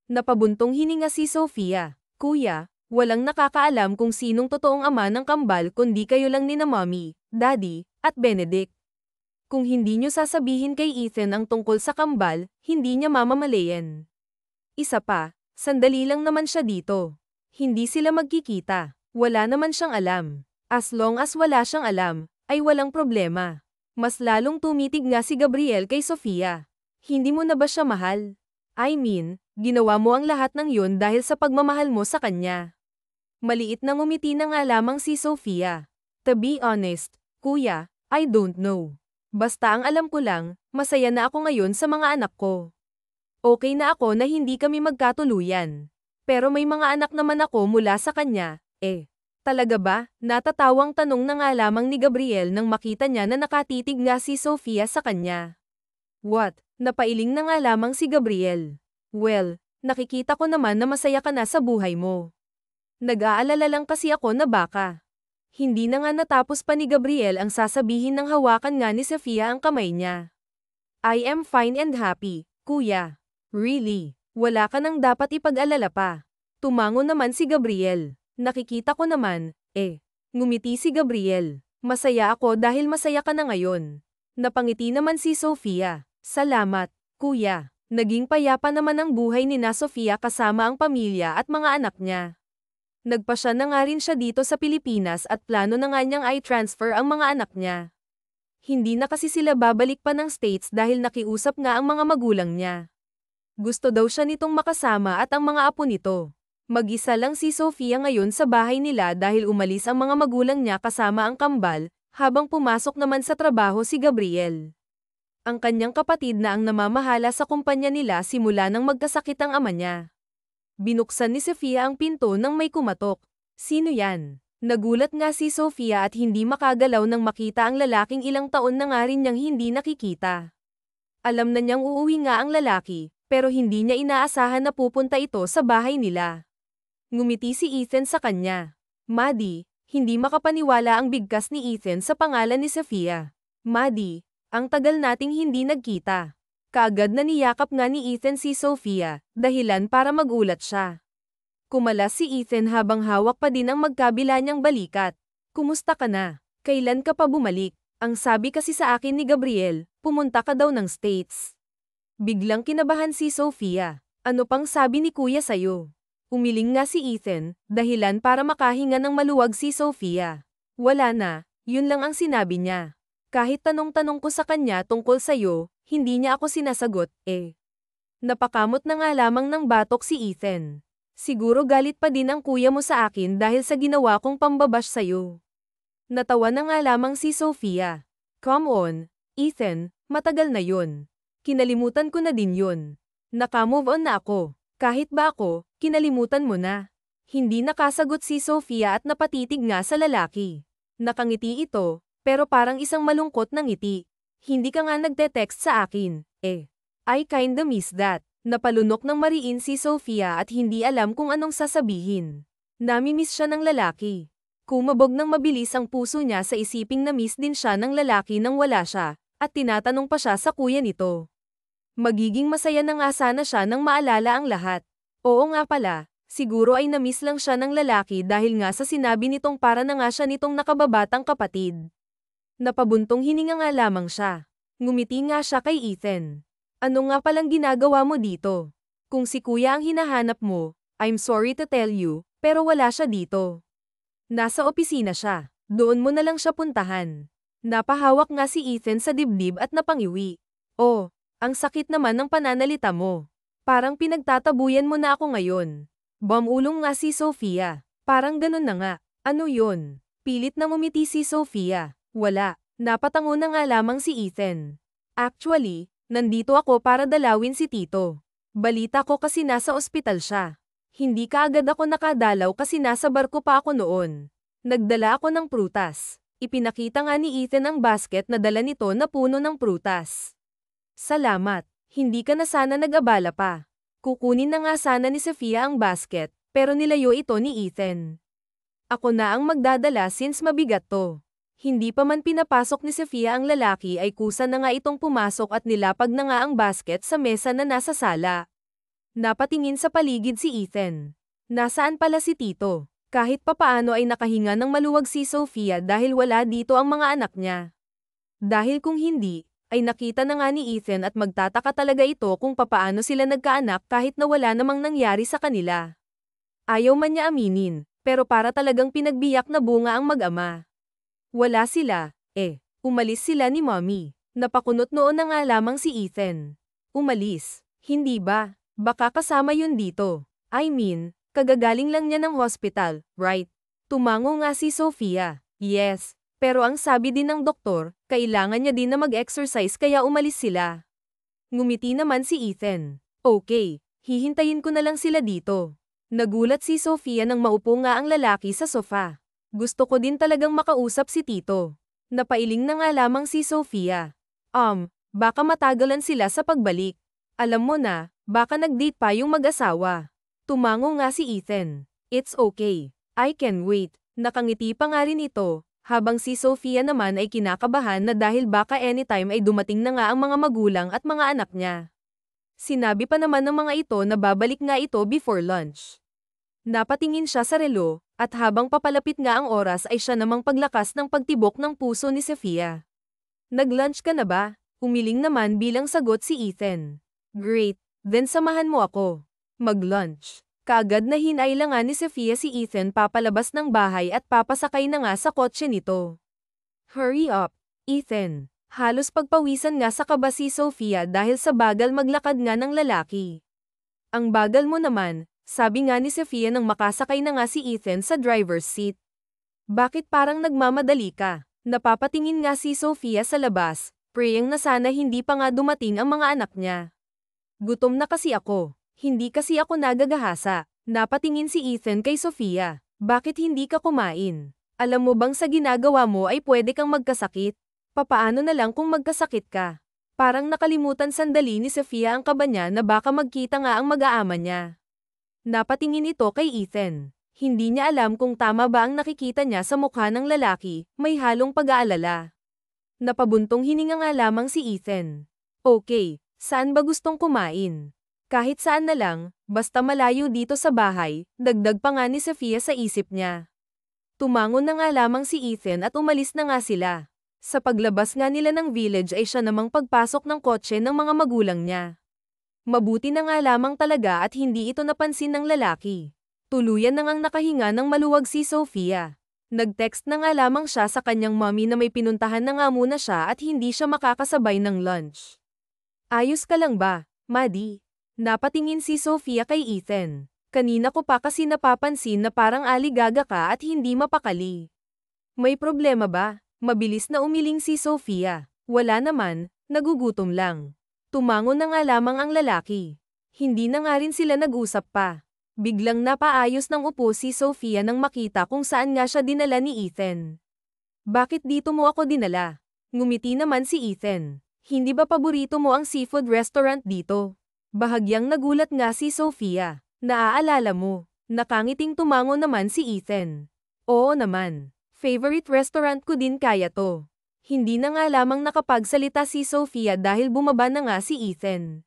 Napabuntong hininga si Sofia. Kuya, walang nakakaalam kung sinong totoong ama ng kambal kundi kayo lang ni na mommy, daddy, at Benedict. Kung hindi nyo sasabihin kay Ethan ang tungkol sa kambal, hindi niya mamamalayan. Isa pa, sandali lang naman siya dito. Hindi sila magkikita. Wala naman siyang alam. As long as wala siyang alam, ay walang problema. Mas lalong tumitig nga si Gabriel kay Sofia. Hindi mo na ba siya mahal? I mean, ginawa mo ang lahat ng yun dahil sa pagmamahal mo sa kanya. Maliit na ngumiti na nga lamang si Sofia. To be honest, kuya, I don't know. Basta ang alam ko lang, masaya na ako ngayon sa mga anak ko. Okay na ako na hindi kami magkatuluyan. Pero may mga anak naman ako mula sa kanya, eh. Talaga ba? Natatawang tanong na nga lamang ni Gabriel nang makita niya na nakatitig nga si Sofia sa kanya. What? Napailing na nga lamang si Gabriel. Well, nakikita ko naman na masaya ka na sa buhay mo. Nag-aalala lang kasi ako na baka. Hindi na nga natapos pa ni Gabriel ang sasabihin ng hawakan nga ni Sofia ang kamay niya. I am fine and happy, kuya. Really? Wala ka nang dapat ipag-alala pa. Tumango naman si Gabriel. Nakikita ko naman, eh. Ngumiti si Gabriel. Masaya ako dahil masaya ka na ngayon. Napangiti naman si Sofia. Salamat, kuya. Naging payapa naman ang buhay ni na Sofia kasama ang pamilya at mga anak niya. Nagpasya na nga rin siya dito sa Pilipinas at plano na nga niyang i-transfer ang mga anak niya. Hindi na kasi sila babalik pa ng States dahil nakiusap nga ang mga magulang niya. Gusto daw siya nitong makasama at ang mga apo nito. Mag-isa lang si Sofia ngayon sa bahay nila dahil umalis ang mga magulang niya kasama ang kambal, habang pumasok naman sa trabaho si Gabriel. Ang kanyang kapatid na ang namamahala sa kumpanya nila simula nang magkasakit ang ama niya. Binuksan ni Sofia ang pinto nang may kumatok. Sino yan? Nagulat nga si Sofia at hindi makagalaw nang makita ang lalaking ilang taon na nga rin niyang hindi nakikita. Alam na niyang uuwi nga ang lalaki, pero hindi niya inaasahan na pupunta ito sa bahay nila. Ngumiti si Ethan sa kanya. Maddie, hindi makapaniwala ang bigkas ni Ethan sa pangalan ni Sofia. Maddie, ang tagal nating hindi nagkita. Kaagad na niyakap nga ni Ethan si Sofia, dahilan para magulat siya. Kumalas si Ethan habang hawak pa din ang magkabila niyang balikat. Kumusta ka na? Kailan ka pa bumalik? Ang sabi kasi sa akin ni Gabriel, pumunta ka daw ng States. Biglang kinabahan si Sofia. Ano pang sabi ni kuya sa'yo? Umiling nga si Ethan, dahilan para makahinga ng maluwag si Sofia. Wala na, yun lang ang sinabi niya. Kahit tanong-tanong ko sa kanya tungkol sa'yo, hindi niya ako sinasagot, eh. Napakamot na nga lamang ng batok si Ethan. Siguro galit pa din ang kuya mo sa akin dahil sa ginawa kong pambabash sa'yo. Natawa na nga lamang si Sofia. Come on, Ethan, matagal na yun. Kinalimutan ko na din yun. Naka-move on na ako. Kahit ba ako, kinalimutan mo na. Hindi nakasagot si Sofia at napatitig nga sa lalaki. Nakangiti ito, pero parang isang malungkot na ngiti. Hindi ka nga nagte-text sa akin, eh. I kinda miss that. Napalunok ng mariin si Sofia at hindi alam kung anong sasabihin. Namimiss siya ng lalaki. Kumabog ng mabilis ang puso niya sa isiping na-miss din siya ng lalaki nang wala siya, at tinatanong pa siya sa kuya nito. Magiging masaya na nga sana siya nang maalala ang lahat. Oo nga pala, siguro ay na-miss lang siya ng lalaki dahil nga sa sinabi nitong para na nga siya nitong nakababatang kapatid. Napabuntong hininga nga lamang siya. Ngumiti nga siya kay Ethan. Ano nga palang ginagawa mo dito? Kung si kuya ang hinahanap mo, I'm sorry to tell you, pero wala siya dito. Nasa opisina siya. Doon mo na lang siya puntahan. Napahawak nga si Ethan sa dibdib at napangiwi. Oh, ang sakit naman ng pananalita mo. Parang pinagtatabuyan mo na ako ngayon. Bumulong nga si Sofia. Parang ganun na nga. Ano yun? Pilit na ngumiti si Sofia. Wala. Napatango na nga lamang si Ethan. Actually, nandito ako para dalawin si Tito. Balita ko kasi nasa ospital siya. Hindi kaagad ako nakadalaw kasi nasa barko pa ako noon. Nagdala ako ng prutas. Ipinakita nga ni Ethan ang basket na dala nito na puno ng prutas. Salamat. Hindi ka na sana nag-abala pa. Kukunin na nga sana ni Sofia ang basket, pero nilayo ito ni Ethan. Ako na ang magdadala since mabigat to. Hindi pa man pinapasok ni Sofia ang lalaki ay kusa na nga itong pumasok at nilapag na nga ang basket sa mesa na nasa sala. Napatingin sa paligid si Ethan. Nasaan pala si Tito? Kahit papaano ay nakahinga ng maluwag si Sofia dahil wala dito ang mga anak niya. Dahil kung hindi, ay nakita na nga ni Ethan at magtataka talaga ito kung papaano sila nagkaanak kahit na wala namang nangyari sa kanila. Ayaw man niya aminin, pero para talagang pinagbiyak na bunga ang mag-ama. Wala sila, umalis sila ni Mommy. Napakunot noon na nga lamang si Ethan. Umalis, hindi ba? Baka kasama yun dito. I mean, kagagaling lang niya ng hospital, right? Tumango nga si Sofia. Yes, pero ang sabi din ng doktor, kailangan niya din na mag-exercise kaya umalis sila. Ngumiti naman si Ethan. Okay, hihintayin ko na lang sila dito. Nagulat si Sofia nang maupo nga ang lalaki sa sofa. Gusto ko din talagang makausap si Tito. Napailing na nga lamang si Sofia. Baka matagalan sila sa pagbalik. Alam mo na, baka nag-date pa yung mag-asawa. Tumango nga si Ethan. It's okay. I can wait. Nakangiti pa nga rin ito, habang si Sofia naman ay kinakabahan na dahil baka anytime ay dumating na nga ang mga magulang at mga anak niya. Sinabi pa naman ng mga ito na babalik nga ito before lunch. Napatingin siya sa relo, at habang papalapit nga ang oras ay siya namang paglakas ng pagtibok ng puso ni Sofia. Nag-lunch ka na ba? Umiling naman bilang sagot si Ethan. Great, then samahan mo ako. Mag-lunch. Kaagad na hinayla nga ni Sofia si Ethan papalabas ng bahay at papasakay na nga sa kotse nito. Hurry up, Ethan. Halos pagpawisan nga sa kaba si Sofia dahil sa bagal maglakad nga ng lalaki. Ang bagal mo naman, sabi nga ni Sofia nang makasakay na nga si Ethan sa driver's seat. Bakit parang nagmamadali ka? Napapatingin nga si Sofia sa labas, praying na sana hindi pa nga dumating ang mga anak niya. Gutom na kasi ako. Hindi kasi ako nagagahasa. Napatingin si Ethan kay Sofia. Bakit hindi ka kumain? Alam mo bang sa ginagawa mo ay pwede kang magkasakit? Papaano na lang kung magkasakit ka? Parang nakalimutan sandali ni Sofia ang kaba niya na baka magkita nga ang mag-aama niya. Napatingin ito kay Ethan. Hindi niya alam kung tama ba ang nakikita niya sa mukha ng lalaki, may halong pag-aalala. Napabuntong hininga nga lamang si Ethan. Okay, saan ba gustong kumain? Kahit saan na lang, basta malayo dito sa bahay, dagdag pa nga ni Sofia sa isip niya. Tumango na nga lamang si Ethan at umalis na nga sila. Sa paglabas nga nila ng village ay siya namang pagpasok ng kotse ng mga magulang niya. Mabuti na nga lamang talaga at hindi ito napansin ng lalaki. Tuluyan na ngang nakahinga ng maluwag si Sofia. Nag-text na nga lamang siya sa kanyang mommy na may pinuntahan na nga muna siya at hindi siya makakasabay ng lunch. Ayos ka lang ba, Maddie? Napatingin si Sofia kay Ethan. Kanina ko pa kasi napapansin na parang aligaga ka at hindi mapakali. May problema ba? Mabilis na umiling si Sofia. Wala naman, nagugutom lang. Tumango na nga lamang ang lalaki. Hindi na nga rin sila nag-usap pa. Biglang napaayos ng upo si Sofia nang makita kung saan nga siya dinala ni Ethan. Bakit dito mo ako dinala? Ngumiti naman si Ethan. Hindi ba paborito mo ang seafood restaurant dito? Bahagyang nagulat nga si Sofia. Naaalala mo. Nakangiting tumango naman si Ethan. Oo naman. Favorite restaurant ko din kaya to. Hindi na nga lamang nakapagsalita si Sofia dahil bumaba na nga si Ethan.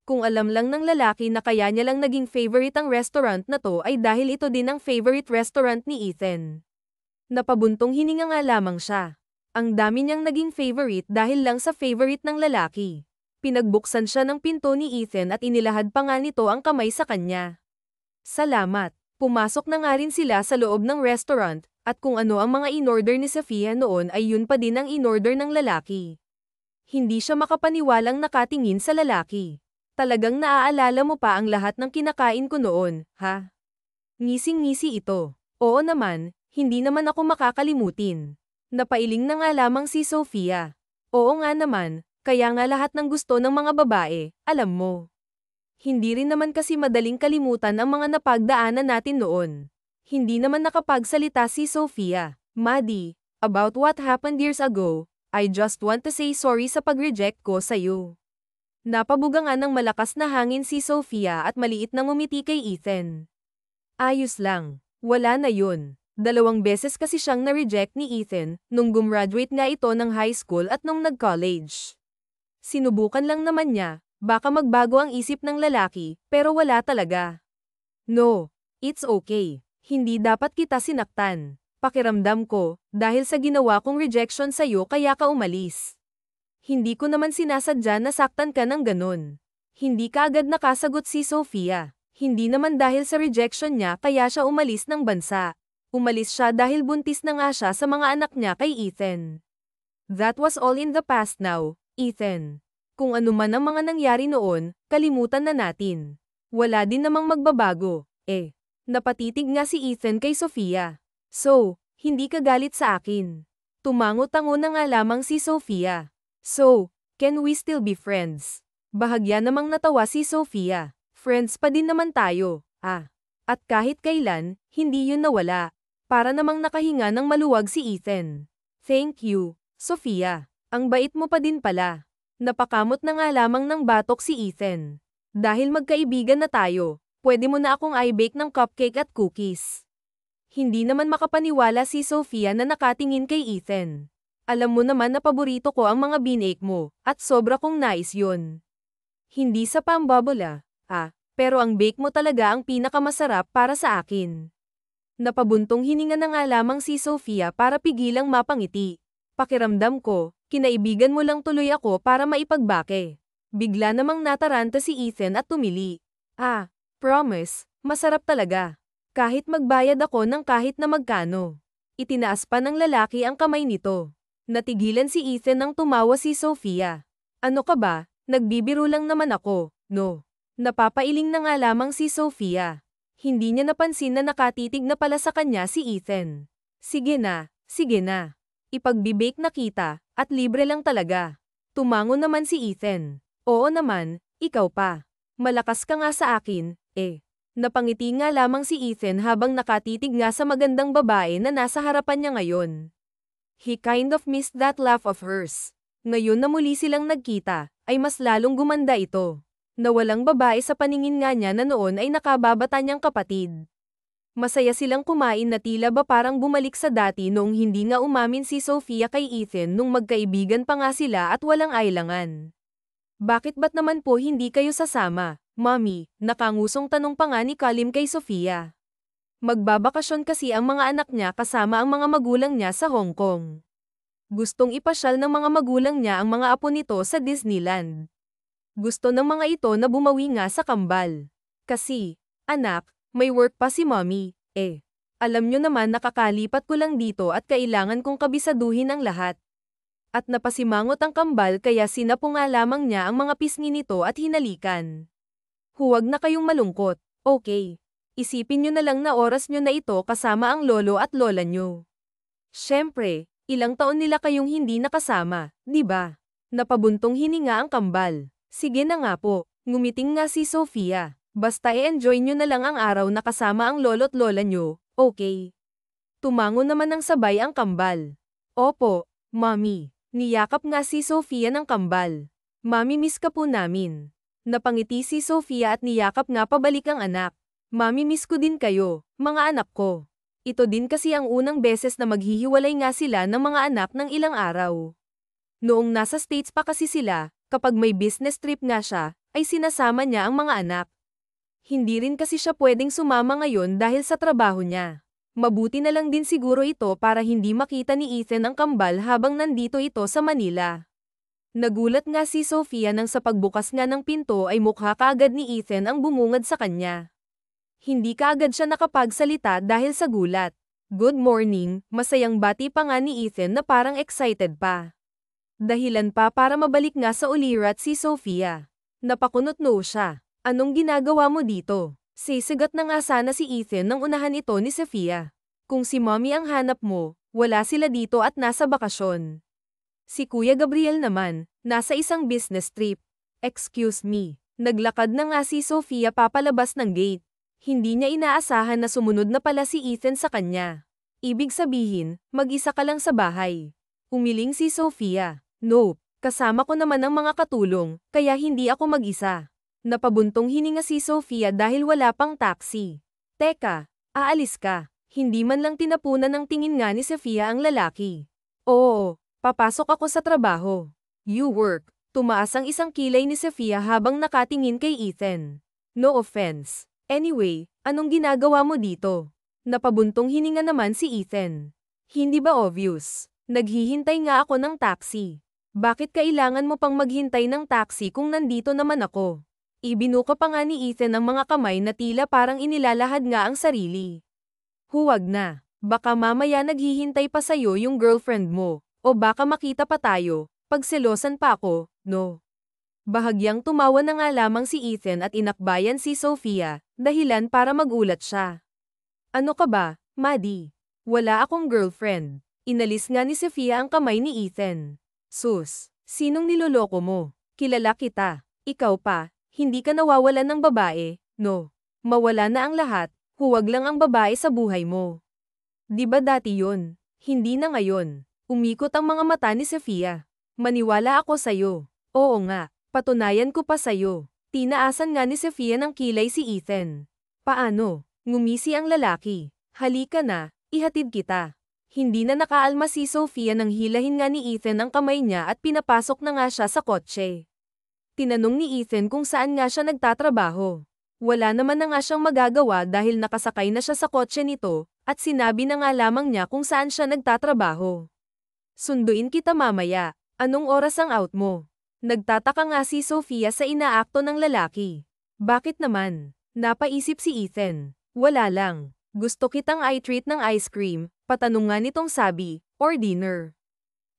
Kung alam lang ng lalaki na kaya niya lang naging favorite ang restaurant na to ay dahil ito din ang favorite restaurant ni Ethan. Napabuntong hininga nga lamang siya. Ang dami niyang naging favorite dahil lang sa favorite ng lalaki. Pinagbuksan siya ng pinto ni Ethan at inilahad pa nga nito ang kamay sa kanya. Salamat. Pumasok na nga rin sila sa loob ng restaurant, at kung ano ang mga in-order ni Sofia noon ay yun pa din ang in-order ng lalaki. Hindi siya makapaniwalang nakatingin sa lalaki. Talagang naaalala mo pa ang lahat ng kinakain ko noon, ha? Ngising-ngisi ito. Oo naman, hindi naman ako makakalimutin. Napailing na nga lamang si Sofia. Oo nga naman, kaya nga lahat ng gusto ng mga babae, alam mo. Hindi rin naman kasi madaling kalimutan ang mga napagdaanan natin noon. Hindi naman nakapagsalita si Sofia. Maddie, about what happened years ago, I just want to say sorry sa pag-reject ko sa'yo. Napabuga nga ng malakas na hangin si Sofia at maliit na ngumiti kay Ethan. Ayos lang. Wala na yun. 2 beses kasi siyang na-reject ni Ethan nung gumraduate nga ito ng high school at nung nag-college. Sinubukan lang naman niya. Baka magbago ang isip ng lalaki, pero wala talaga. No, it's okay. Hindi dapat kita sinaktan. Pakiramdam ko, dahil sa ginawa kong rejection sa'yo kaya ka umalis. Hindi ko naman sinasadya na saktan ka ng ganun. Hindi ka agad nakasagot si Sofia. Hindi naman dahil sa rejection niya kaya siya umalis ng bansa. Umalis siya dahil buntis na nga siya sa mga anak niya kay Ethan. That was all in the past now, Ethan. Kung ano man ang mga nangyari noon, kalimutan na natin. Wala din namang magbabago, eh. Napatitig nga si Ethan kay Sofia. So, hindi ka galit sa akin. Tumango-tango na nga lamang si Sofia. So, can we still be friends? Bahagya namang natawa si Sofia. Friends pa din naman tayo, ah. At kahit kailan, hindi yun nawala. Para namang nakahinga ng maluwag si Ethan. Thank you, Sofia. Ang bait mo pa din pala. Napakamot na nga lamang ng batok si Ethan. Dahil magkaibigan na tayo, pwede mo na akong i-bake ng cupcake at cookies. Hindi naman makapaniwala si Sofia na nakatingin kay Ethan. Alam mo naman na paborito ko ang mga binake mo, at sobra kong nais yun. Hindi sa pambabola, pero ang bake mo talaga ang pinakamasarap para sa akin. Napabuntong hininga na nga lamang si Sofia para pigilang mapangiti. Pakiramdam ko, kinaibigan mo lang tuloy ako para maipagbake. Bigla namang nataranta si Ethan at tumili. Promise, masarap talaga. Kahit magbayad ako ng kahit na magkano. Itinaas pa ng lalaki ang kamay nito. Natigilan si Ethan nang tumawa si Sofia. Ano ka ba? Nagbibiro lang naman ako, no? Napapailing na nga lamang si Sofia. Hindi niya napansin na nakatitig na pala sa kanya si Ethan. Sige na, sige na. Ipagbibake na kita, at libre lang talaga. Tumango naman si Ethan. Oo naman, ikaw pa. Malakas ka nga sa akin, eh. Napangiti nga lamang si Ethan habang nakatitig nga sa magandang babae na nasa harapan niya ngayon. He kind of missed that laugh of hers. Ngayon na muli silang nagkita, ay mas lalong gumanda ito. Nawalang babae sa paningin nga niya na noon ay nakababata niyang kapatid. Masaya silang kumain na tila ba parang bumalik sa dati noong hindi nga umamin si Sofia kay Ethan nung magkaibigan pa nga sila at walang ailangan. Bakit ba't naman po hindi kayo sasama, Mommy? Nakangusong tanong pa nga ni Kalim kay Sofia. Magbabakasyon kasi ang mga anak niya kasama ang mga magulang niya sa Hong Kong. Gustong ipasyal ng mga magulang niya ang mga apo nito sa Disneyland. Gusto ng mga ito na bumawi nga sa kambal. Kasi, anak, may work pa si Mommy, eh. Alam nyo naman nakakalipat ko lang dito at kailangan kong kabisaduhin ang lahat. At napasimangot ang kambal kaya sinapo nga lamang niya ang mga pisngi nito at hinalikan. Huwag na kayong malungkot, okay. Isipin nyo na lang na oras nyo na ito kasama ang lolo at lola nyo. Siyempre, ilang taon nila kayong hindi nakasama, di ba? Napabuntong hininga ang kambal. Sige na nga po, ngumiting nga si Sofia. Basta i-enjoy nyo na lang ang araw na kasama ang lolo't lola nyo, okay? Tumango naman ng sabay ang kambal. Opo, Mommy. Niyakap nga si Sofia ng kambal. Mommy, miss ka po namin. Napangiti si Sofia at niyakap nga pabalik ang anak. Mommy, miss ko din kayo, mga anak ko. Ito din kasi ang unang beses na maghihiwalay nga sila ng mga anak ng ilang araw. Noong nasa States pa kasi sila, kapag may business trip nga siya, ay sinasama niya ang mga anak. Hindi rin kasi siya pwedeng sumama ngayon dahil sa trabaho niya. Mabuti na lang din siguro ito para hindi makita ni Ethan ang kambal habang nandito ito sa Manila. Nagulat nga si Sofia nang sa pagbukas nga ng pinto ay mukha kaagad ni Ethan ang bumungad sa kanya. Hindi kaagad siya nakapagsalita dahil sa gulat. Good morning, masayang bati pa nga ni Ethan na parang excited pa. Dahilan pa para mabalik nga sa ulirat si Sofia. Napakunot-no siya. Anong ginagawa mo dito? Sisigat na nga sana si Ethan nang unahan ito ni Sofia. Kung si Mommy ang hanap mo, wala sila dito at nasa bakasyon. Si Kuya Gabriel naman, nasa isang business trip. Excuse me. Naglakad na nga si Sofia papalabas ng gate. Hindi niya inaasahan na sumunod na pala si Ethan sa kanya. Ibig sabihin, mag-isa ka lang sa bahay. Umiling si Sofia. Nope, kasama ko naman ang mga katulong, kaya hindi ako mag-isa. Napabuntong hininga si Sofia dahil wala pang taxi. Teka, aalis ka. Hindi man lang tinapunan ng tingin nga ni Sofia ang lalaki. Oo, papasok ako sa trabaho. You work. Tumaas ang isang kilay ni Sofia habang nakatingin kay Ethan. No offense. Anyway, anong ginagawa mo dito? Napabuntong hininga naman si Ethan. Hindi ba obvious? Naghihintay nga ako ng taxi. Bakit kailangan mo pang maghintay ng taxi kung nandito naman ako? Ibinuka pa nga ni Ethan ang mga kamay na tila parang inilalahad nga ang sarili. Huwag na. Baka mamaya naghihintay pa sa'yo yung girlfriend mo. O baka makita pa tayo. Pagselosan pa ako, no? Bahagyang tumawa na nga lamang si Ethan at inakbayan si Sofia, dahilan para magulat siya. Ano ka ba, Maddie? Wala akong girlfriend. Inalis nga ni Sofia ang kamay ni Ethan. Sus, sinong niloloko mo? Kilala kita. Ikaw pa, hindi ka nawawalan ng babae, no? Mawala na ang lahat, huwag lang ang babae sa buhay mo. Di ba dati yun? Hindi na ngayon. Umikot ang mga mata ni Sofia. Maniwala ako sa'yo. Oo nga. Patunayan ko pa sa'yo. Tinaasan nga ni Sofia ng kilay si Ethan. Paano? Ngumisi ang lalaki. Halika na, ihatid kita. Hindi na nakaalma si Sofia nang hilahin nga ni Ethan ang kamay niya at pinapasok na nga siya sa kotse. Tinanong ni Ethan kung saan nga siya nagtatrabaho. Wala naman na nga siyang magagawa dahil nakasakay na siya sa kotse nito, at sinabi na nga lamang niya kung saan siya nagtatrabaho. Sunduin kita mamaya. Anong oras ang out mo? Nagtataka nga si Sofia sa inaakto ng lalaki. Bakit naman? Napaisip si Ethan. Wala lang. Gusto kitang i-treat ng ice cream, patanong nga nitong sabi, or dinner.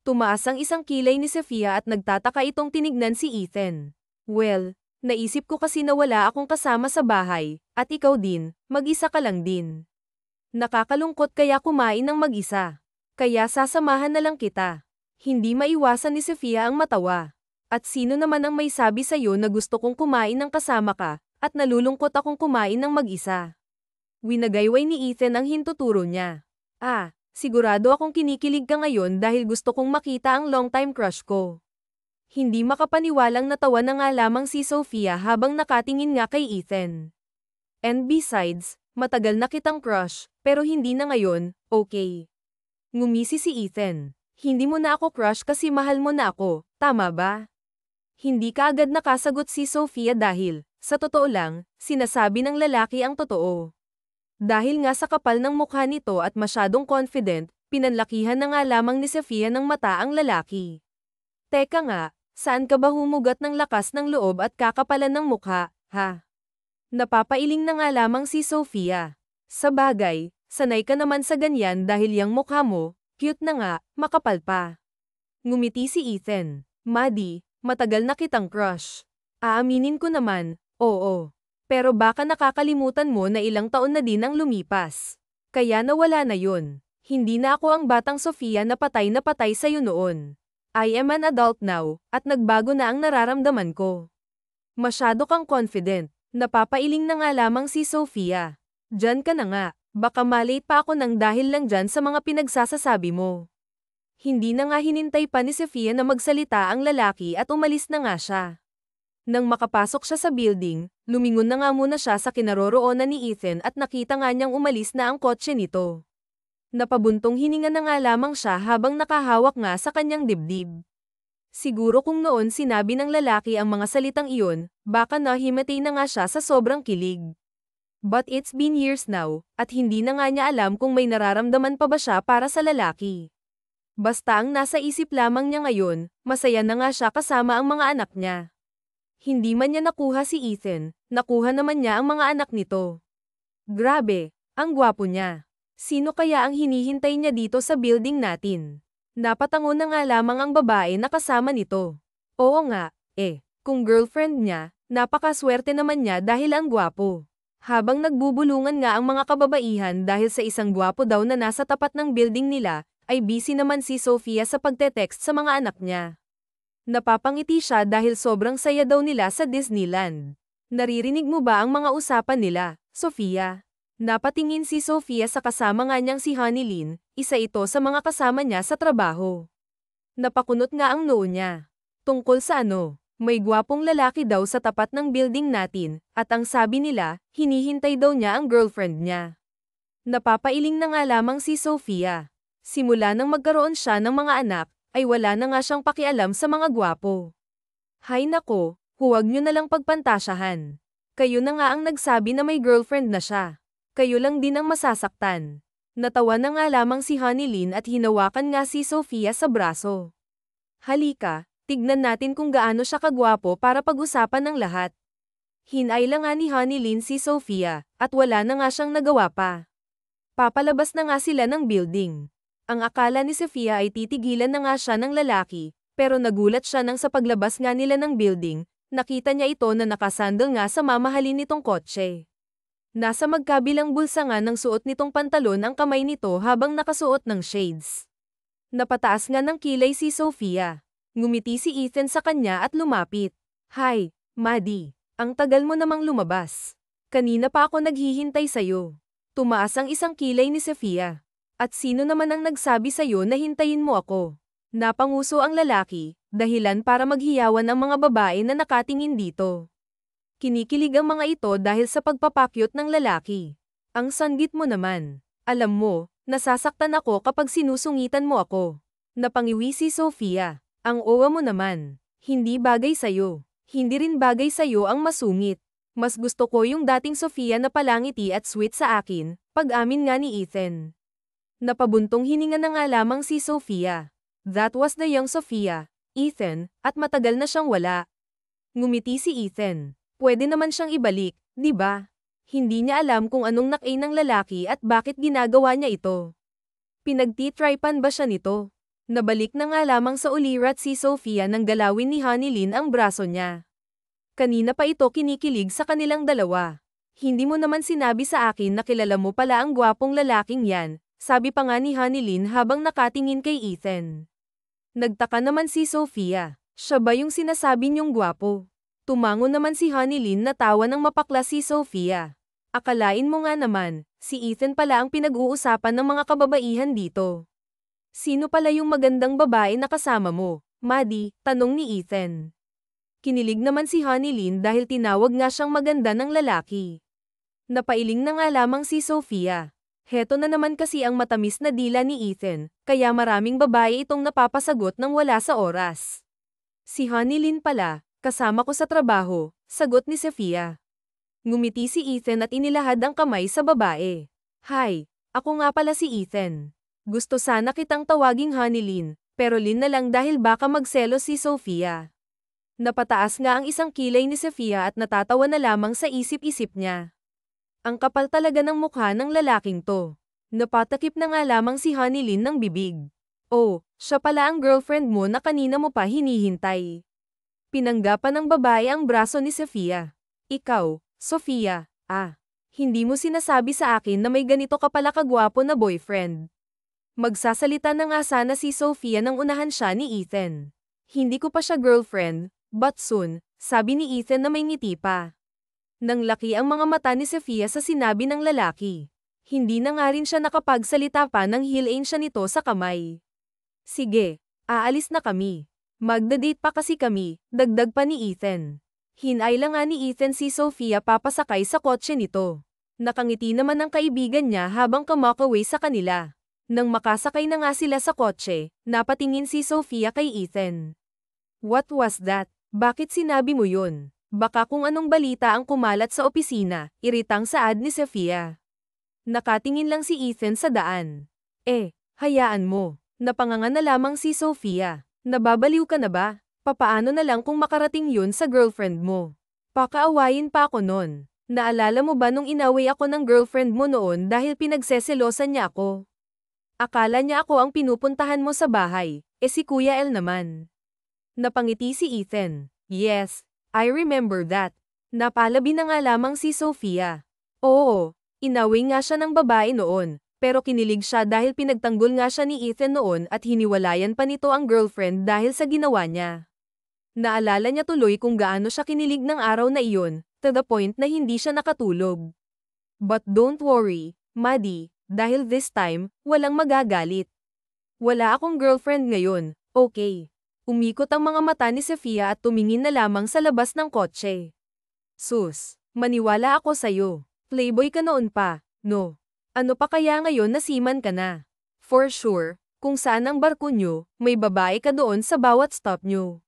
Tumaas ang isang kilay ni Sofia at nagtataka itong tinignan si Ethan. Well, naisip ko kasi na wala akong kasama sa bahay, at ikaw din, mag-isa ka lang din. Nakakalungkot kaya kumain ng mag-isa. Kaya sasamahan na lang kita. Hindi maiwasan ni Sofia ang matawa. At sino naman ang may sabi sa'yo na gusto kong kumain ng kasama ka, at nalulungkot akong kumain ng mag-isa? Winagayway ni Ethan ang hintuturo niya. Sigurado akong kinikilig ka ngayon dahil gusto kong makita ang long-time crush ko. Hindi makapaniwalang natawa na nga lamang si Sofia habang nakatingin nga kay Ethan. And besides, matagal na kitang crush, pero hindi na ngayon, okay? Ngumisi si Ethan. Hindi mo na ako crush kasi mahal mo na ako, tama ba? Hindi kaagad nakasagot si Sofia dahil, sa totoo lang, sinasabi ng lalaki ang totoo. Dahil nga sa kapal ng mukha nito at masyadong confident, pinanlakihan na nga lamang ni Sofia ng mata ang lalaki. Teka nga, saan ka ba humugat ng lakas ng loob at kakapalan ng mukha, ha? Napapailing na nga lamang si Sofia. Sa bagay, sanay ka naman sa ganyan dahil yang mukha mo, cute na nga, makapal pa. Ngumiti si Ethan. Maddie, matagal na kitang crush. Aaminin ko naman, oo. Pero baka nakakalimutan mo na ilang taon na din ang lumipas. Kaya nawala na yun. Hindi na ako ang batang Sofia na patay sa'yo noon. I am an adult now, at nagbago na ang nararamdaman ko. Masyado kang confident. Napapailing na nga lamang si Sofia. Diyan ka na nga, baka malate pa ako nang dahil lang dyan sa mga pinagsasasabi mo. Hindi na nga hinintay pa ni Sofia na magsalita ang lalaki at umalis na nga siya. Nang makapasok siya sa building, lumingon na nga muna siya sa kinaroroonan ni Ethan at nakita nga niyang umalis na ang kotse nito. Napabuntong hininga na nga lamang siya habang nakahawak nga sa kanyang dibdib. Siguro kung noon sinabi ng lalaki ang mga salitang iyon, baka nahimatay na nga siya sa sobrang kilig. But it's been years now, at hindi na nga niya alam kung may nararamdaman pa ba siya para sa lalaki. Basta ang nasa isip lamang niya ngayon, masaya na nga siya kasama ang mga anak niya. Hindi man niya nakuha si Ethan, nakuha naman niya ang mga anak nito. Grabe, ang gwapo niya. Sino kaya ang hinihintay niya dito sa building natin? Napatango na nga lamang ang babae na kasama nito. Oo nga, kung girlfriend niya, napakaswerte naman niya dahil ang gwapo. Habang nagbubulungan nga ang mga kababaihan dahil sa isang gwapo daw na nasa tapat ng building nila, ay busy naman si Sofia sa pagte-text sa mga anak niya. Napapangiti siya dahil sobrang saya daw nila sa Disneyland. Naririnig mo ba ang mga usapan nila, Sofia? Napatingin si Sofia sa kasama nga niyang si Honeylin, isa ito sa mga kasama niya sa trabaho. Napakunot nga ang noo niya. Tungkol sa ano, may gwapong lalaki daw sa tapat ng building natin, at ang sabi nila, hinihintay daw niya ang girlfriend niya. Napapailing na nga lamang si Sofia. Simula nang magkaroon siya ng mga anak, ay wala na nga siyang pakialam sa mga gwapo. Hay nako, huwag niyo na lang pagpantasyahan. Kayo na nga ang nagsabi na may girlfriend na siya. Kayo lang din ang masasaktan. Natawa na nga lamang si Honeylin at hinawakan nga si Sofia sa braso. Halika, tignan natin kung gaano siya kagwapo para pag-usapan ng lahat. Hinay lang nga ni Honeylin si Sofia, at wala na nga siyang nagawa pa. Papalabas na nga sila ng building. Ang akala ni Sofia ay titigilan na nga siya ng lalaki, pero nagulat siya nang sa paglabas nga nila ng building, nakita niya ito na nakasandal nga sa mamahalin nitong kotse. Nasa magkabilang bulsa nga ng suot nitong pantalon ang kamay nito habang nakasuot ng shades. Napataas nga ng kilay si Sofia. Ngumiti si Ethan sa kanya at lumapit. Hi, Maddie. Ang tagal mo namang lumabas. Kanina pa ako naghihintay sa'yo. Tumaas ang isang kilay ni Sofia. At sino naman ang nagsabi sa'yo na hintayin mo ako? Napanguso ang lalaki, dahilan para maghiyawan ang mga babae na nakatingin dito. Kinikilig ang mga ito dahil sa pagpapakyut ng lalaki. Ang sanggit mo naman. Alam mo, nasasaktan ako kapag sinusungitan mo ako. Napangiwi si Sofia. Ang owa mo naman. Hindi bagay sa'yo. Hindi rin bagay sa'yo ang masungit. Mas gusto ko yung dating Sofia na palangiti at sweet sa akin, pag-amin nga ni Ethan. Napabuntong hininga na nga lamang si Sofia. That was the young Sofia, Ethan, at matagal na siyang wala. Ngumiti si Ethan. Pwede naman siyang ibalik, di ba? Hindi niya alam kung anong nakay ng lalaki at bakit ginagawa niya ito. Pinagtitripan ba siya nito? Nabalik na nga lamang sa ulirat si Sofia nang galawin ni Honeylin ang braso niya. Kanina pa ito kinikilig sa kanilang dalawa. Hindi mo naman sinabi sa akin na kilala mo pala ang gwapong lalaking yan, sabi pa nga ni Honeylin habang nakatingin kay Ethan. Nagtaka naman si Sofia. Siya ba yung sinasabi niyong gwapo? Tumango naman si Honeylin na tawa ng mapakla si Sofia. Akalain mo nga naman, si Ethan pala ang pinag-uusapan ng mga kababaihan dito. Sino pala yung magandang babae na kasama mo, Maddie? Tanong ni Ethan. Kinilig naman si Honeylin dahil tinawag nga siyang maganda ng lalaki. Napailing na nga lamang si Sofia. Heto na naman kasi ang matamis na dila ni Ethan, kaya maraming babae itong napapasagot nang wala sa oras. Si Honeylin pala. Kasama ko sa trabaho, sagot ni Sofia. Ngumiti si Ethan at inilahad ang kamay sa babae. Hi, ako nga pala si Ethan. Gusto sana kitang tawaging Honeylin, pero Lin na lang dahil baka magselos si Sofia. Napataas nga ang isang kilay ni Sofia at natatawa na lamang sa isip-isip niya. Ang kapal talaga ng mukha ng lalaking to. Napatakip na nga lamang si Honeylin ng bibig. Oh, siya pala ang girlfriend mo na kanina mo pa hinihintay. Pinanggapan ng babae ang braso ni Sofia. Ikaw, Sofia, hindi mo sinasabi sa akin na may ganito ka pala kagwapo na boyfriend. Magsasalita na nga sana si Sofia nang unahan siya ni Ethan. Hindi ko pa siya girlfriend, but soon, sabi ni Ethan na may ngiti pa. Nang laki ang mga mata ni Sofia sa sinabi ng lalaki. Hindi na nga rin siya nakapagsalita pa nang hilain siya nito sa kamay. Sige, aalis na kami. Magda-date pa kasi kami, dagdag pa ni Ethan. Hinay lang nga ni Ethan si Sofia papasakay sa kotse nito. Nakangiti naman ang kaibigan niya habang kamakaway sa kanila. Nang makasakay na nga sila sa kotse, napatingin si Sofia kay Ethan. What was that? Bakit sinabi mo yun? Baka kung anong balita ang kumalat sa opisina, iritang saad ni Sofia. Nakatingin lang si Ethan sa daan. Hayaan mo. Napanganga na lamang si Sofia. Nababaliw ka na ba? Papaano na lang kung makarating yun sa girlfriend mo? Pakaawayin pa ako nun. Naalala mo ba nung inaway ako ng girlfriend mo noon dahil pinagseselosan niya ako? Akala niya ako ang pinupuntahan mo sa bahay, si Kuya El naman. Napangiti si Ethan. Yes, I remember that. Napalabi na nga lamang si Sofia. Oo, inaway nga siya ng babae noon, pero kinilig siya dahil pinagtanggol nga siya ni Ethan noon at hiniwalayan pa nito ang girlfriend dahil sa ginawa niya. Naalala niya tuloy kung gaano siya kinilig ng araw na iyon, to the point na hindi siya nakatulog. But don't worry, Maddie, dahil this time, walang magagalit. Wala akong girlfriend ngayon, okay. Umikot ang mga mata ni Sofia at tumingin na lamang sa labas ng kotse. Sus, maniwala ako sa'yo. Playboy ka noon pa, no? Ano pa kaya ngayon na seaman ka na? For sure, kung saan ang barko nyo, may babae ka doon sa bawat stop nyo.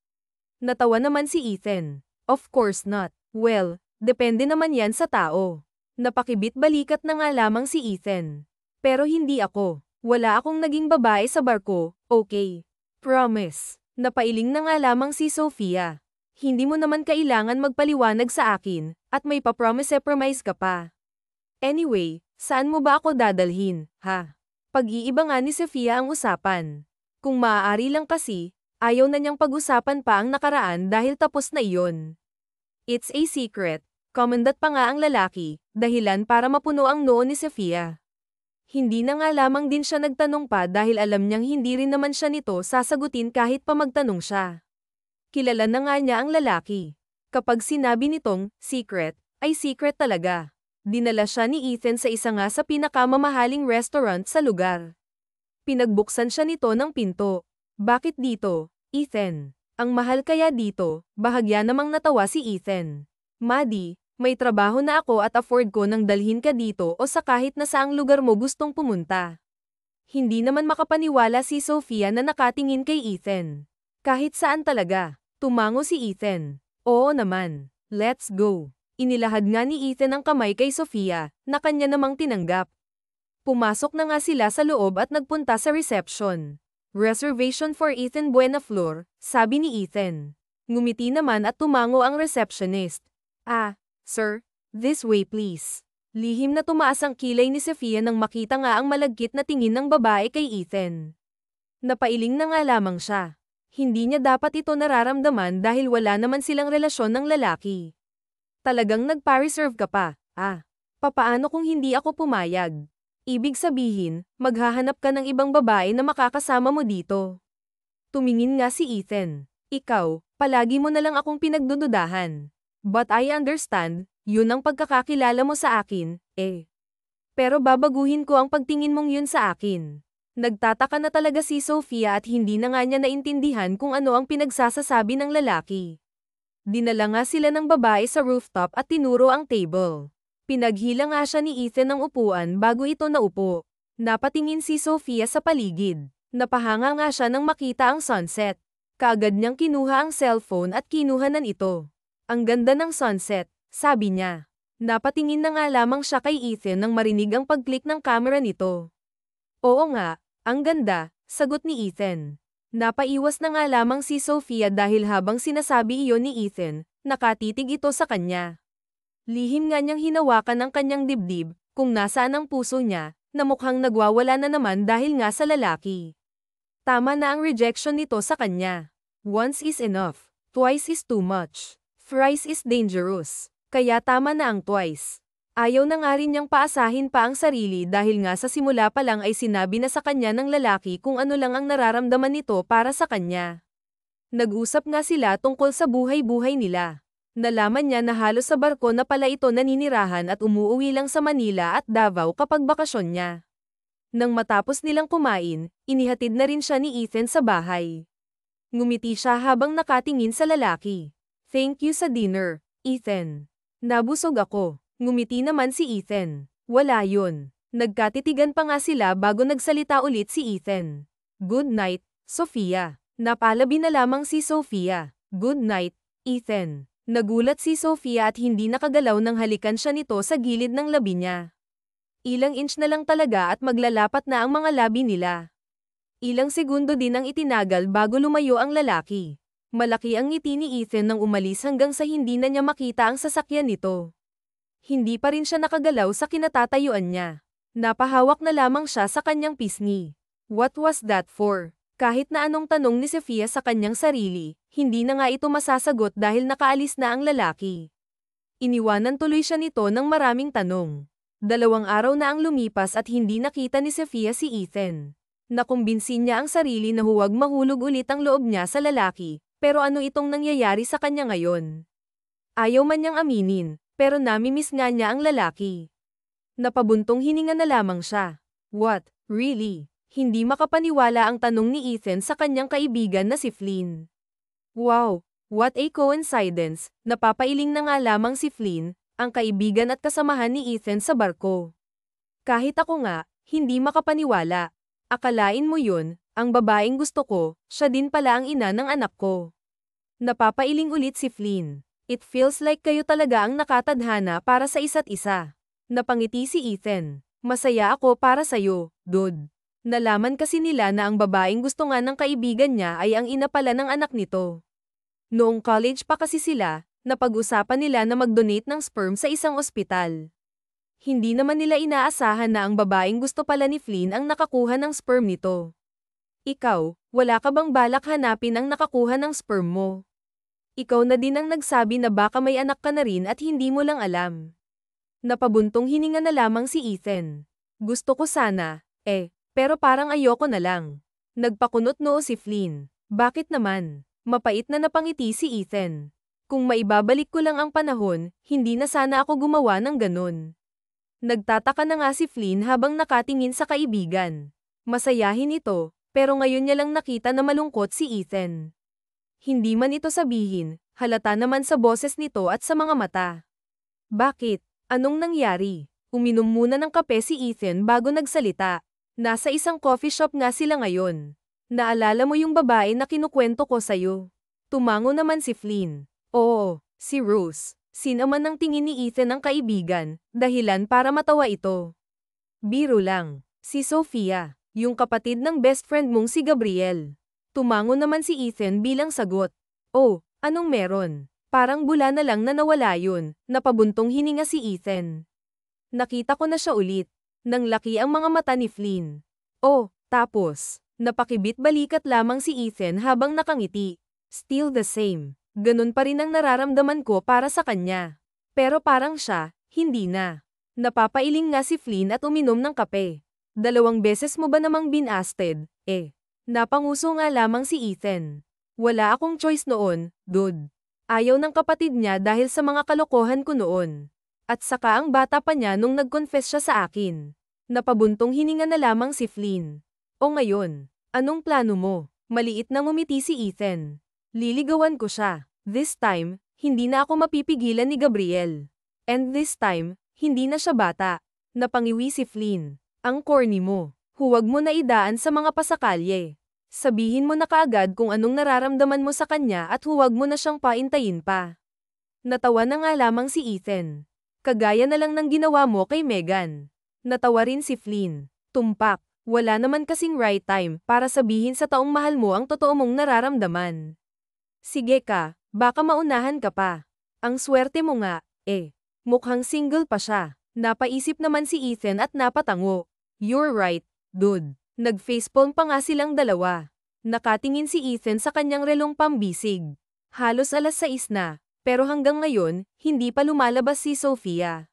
Natawa naman si Ethan. Of course not. Well, depende naman yan sa tao. Napakibit-balikat na nga lamang si Ethan. Pero hindi ako. Wala akong naging babae sa barko, okay? Promise. Napailing na nga lamang si Sofia. Hindi mo naman kailangan magpaliwanag sa akin, at may pa-promise ka pa. Anyway, saan mo ba ako dadalhin, ha? Pag-iiba nga ni Sofia ang usapan. Kung maaari lang kasi, ayaw na niyang pag-usapan pa ang nakaraan dahil tapos na iyon. It's a secret. Komandat pa nga ang lalaki, dahilan para mapuno ang noo ni Sofia. Hindi na nga lamang din siya nagtanong pa dahil alam niyang hindi rin naman siya nito sasagutin kahit pa magtanong siya. Kilala na nga niya ang lalaki. Kapag sinabi nitong, secret, ay secret talaga. Dinala siya ni Ethan sa isa nga sa pinakamamahaling restaurant sa lugar. Pinagbuksan siya nito ng pinto. Bakit dito, Ethan? Ang mahal kaya dito, bahagya namang natawa si Ethan. Maddie, may trabaho na ako at afford ko nang dalhin ka dito o sa kahit na saang lugar mo gustong pumunta. Hindi naman makapaniwala si Sofia na nakatingin kay Ethan. Kahit saan talaga, tumango si Ethan. Oo naman, let's go. Inilahad nga ni Ethan ang kamay kay Sofia, na kanya namang tinanggap. Pumasok na nga sila sa loob at nagpunta sa reception. Reservation for Ethan Buenaflor, sabi ni Ethan. Ngumiti naman at tumango ang receptionist. Sir, this way please. Lihim na tumaas ang kilay ni Sofia nang makita nga ang malagkit na tingin ng babae kay Ethan. Napailing na nga lamang siya. Hindi niya dapat ito nararamdaman dahil wala naman silang relasyon ng lalaki. Talagang nagpa-reserve ka pa, papaano kung hindi ako pumayag? Ibig sabihin, maghahanap ka ng ibang babae na makakasama mo dito. Tumingin nga si Ethan. Ikaw, palagi mo na lang akong pinagdududahan. But I understand, yun ang pagkakakilala mo sa akin, Pero babaguhin ko ang pagtingin mong yun sa akin. Nagtataka na talaga si Sofia at hindi na nga niya naintindihan kung ano ang pinagsasasabi ng lalaki. Dinala nga sila ng babae sa rooftop at tinuro ang table. Pinaghila nga siya ni Ethan ng upuan bago ito naupo. Napatingin si Sofia sa paligid. Napahanga nga siya nang makita ang sunset. Kaagad niyang kinuha ang cellphone at kinuhanan ito. Ang ganda ng sunset, sabi niya. Napatingin na nga lamang siya kay Ethan nang marinig ang pag-click ng camera nito. Oo nga, ang ganda, sagot ni Ethan. Napaiwas na nga lamang si Sofia dahil habang sinasabi iyon ni Ethan, nakatitig ito sa kanya. Lihim nga niyang hinawakan ang kanyang dibdib, kung nasaan ang puso niya, na mukhang nagwawala na naman dahil nga sa lalaki. Tama na ang rejection nito sa kanya. Once is enough, twice is too much, thrice is dangerous. Kaya tama na ang twice. Ayaw na nga rin niyang paasahin pa ang sarili dahil nga sa simula pa lang ay sinabi na sa kanya ng lalaki kung ano lang ang nararamdaman nito para sa kanya. Nag-usap nga sila tungkol sa buhay-buhay nila. Nalaman niya na halos sa barko na pala ito naninirahan at umuuwi lang sa Manila at Davao kapag bakasyon niya. Nang matapos nilang kumain, inihatid na rin siya ni Ethan sa bahay. Ngumiti siya habang nakatingin sa lalaki. Thank you sa dinner, Ethan. Nabusog ako. Ngumiti naman si Ethan. Wala yun. Nagkatitigan pa nga sila bago nagsalita ulit si Ethan. Good night, Sofia. Napalabi na lamang si Sofia. Good night, Ethan. Nagulat si Sofia at hindi nakagalaw nang halikan siya nito sa gilid ng labi niya. Ilang inch na lang talaga at maglalapat na ang mga labi nila. Ilang segundo din ang itinagal bago lumayo ang lalaki. Malaki ang ngiti ni Ethan nang umalis hanggang sa hindi na niya makita ang sasakyan nito. Hindi pa rin siya nakagalaw sa kinatatayuan niya. Napahawak na lamang siya sa kanyang pisngi. What was that for? Kahit na anong tanong ni Sofia sa kanyang sarili, hindi na nga ito masasagot dahil nakaalis na ang lalaki. Iniwanan tuloy siya nito ng maraming tanong. 2 araw na ang lumipas at hindi nakita ni Sofia si Ethan. Nakumbinsin niya ang sarili na huwag mahulog ulit ang loob niya sa lalaki, pero ano itong nangyayari sa kanya ngayon? Ayaw man niyang aminin, pero namimiss nga niya ang lalaki. Napabuntong hininga na lamang siya. What, really? Hindi makapaniwala ang tanong ni Ethan sa kanyang kaibigan na si Flynn. Wow, what a coincidence, napapailing na nga lamang si Flynn, ang kaibigan at kasamahan ni Ethan sa barko. Kahit ako nga, hindi makapaniwala. Akalain mo yun, ang babaeng gusto ko, siya din pala ang ina ng anak ko. Napapailing ulit si Flynn. It feels like kayo talaga ang nakatadhana para sa isa't isa. Napangiti si Ethan. Masaya ako para sa'yo, dude. Nalaman kasi nila na ang babaeng gusto nga ng kaibigan niya ay ang ina pala ng anak nito. Noong college pa kasi sila, napag-usapan nila na mag-donate ng sperm sa isang ospital. Hindi naman nila inaasahan na ang babaeng gusto pala ni Flynn ang nakakuha ng sperm nito. Ikaw, wala ka bang balak hanapin ang nakakuha ng sperm mo? Ikaw na din ang nagsabi na baka may anak ka na rin at hindi mo lang alam. Napabuntong hininga na lamang si Ethan. Gusto ko sana, pero parang ayoko na lang. Nagpakunot noo si Flynn. Bakit naman? Mapait na napangiti si Ethan. Kung maibabalik ko lang ang panahon, hindi na sana ako gumawa ng ganun. Nagtataka na nga si Flynn habang nakatingin sa kaibigan. Masayahin ito, pero ngayon niya lang nakita na malungkot si Ethan. Hindi man ito sabihin, halata naman sa boses nito at sa mga mata. Bakit? Anong nangyari? Uminom muna ng kape si Ethan bago nagsalita. Nasa isang coffee shop nga sila ngayon. Naalala mo yung babae na kinukwento ko sa'yo? Tumango naman si Flynn. Oo, si Rose. Sinaman ng tingin ni Ethan ang kaibigan, dahilan para matawa ito. Biro lang. Si Sofia, yung kapatid ng best friend mong si Gabriel. Tumango naman si Ethan bilang sagot. Oh, anong meron? Parang bula na lang na nawala yun, napabuntong hininga si Ethan. Nakita ko na siya ulit. Nang laki ang mga mata ni Flynn. Oh, tapos, napakibit balikat lamang si Ethan habang nakangiti. Still the same. Ganun pa rin ang nararamdaman ko para sa kanya. Pero parang siya, hindi na. Napapailing nga si Flynn at uminom ng kape. 2 beses mo ba namang binasted? Napanguso nga lamang si Ethan. Wala akong choice noon, dude. Ayaw ng kapatid niya dahil sa mga kalokohan ko noon. At saka ang bata pa niya nung nag-confess siya sa akin. Napabuntong hininga na lamang si Flynn. O ngayon, anong plano mo? Maliit na ngumiti si Ethan. Liligawan ko siya. This time, hindi na ako mapipigilan ni Gabriel. And this time, hindi na siya bata. Napangiwi si Flynn. Ang corny mo. Huwag mo na idaan sa mga pasakalye. Sabihin mo na kaagad kung anong nararamdaman mo sa kanya at huwag mo na siyang paintayin pa. Natawa na nga lamang si Ethan. Kagaya na lang ng ginawa mo kay Megan. Natawa rin si Flynn. Tumpak. Wala naman kasing right time para sabihin sa taong mahal mo ang totoo mong nararamdaman. Sige ka, baka maunahan ka pa. Ang swerte mo nga, mukhang single pa siya. Napaisip naman si Ethan at napatango. You're right, dude. Nag-facepalm pa nga silang dalawa. Nakatingin si Ethan sa kanyang relong pambisig. Halos 6:00 na, pero hanggang ngayon, hindi pa lumalabas si Sofia.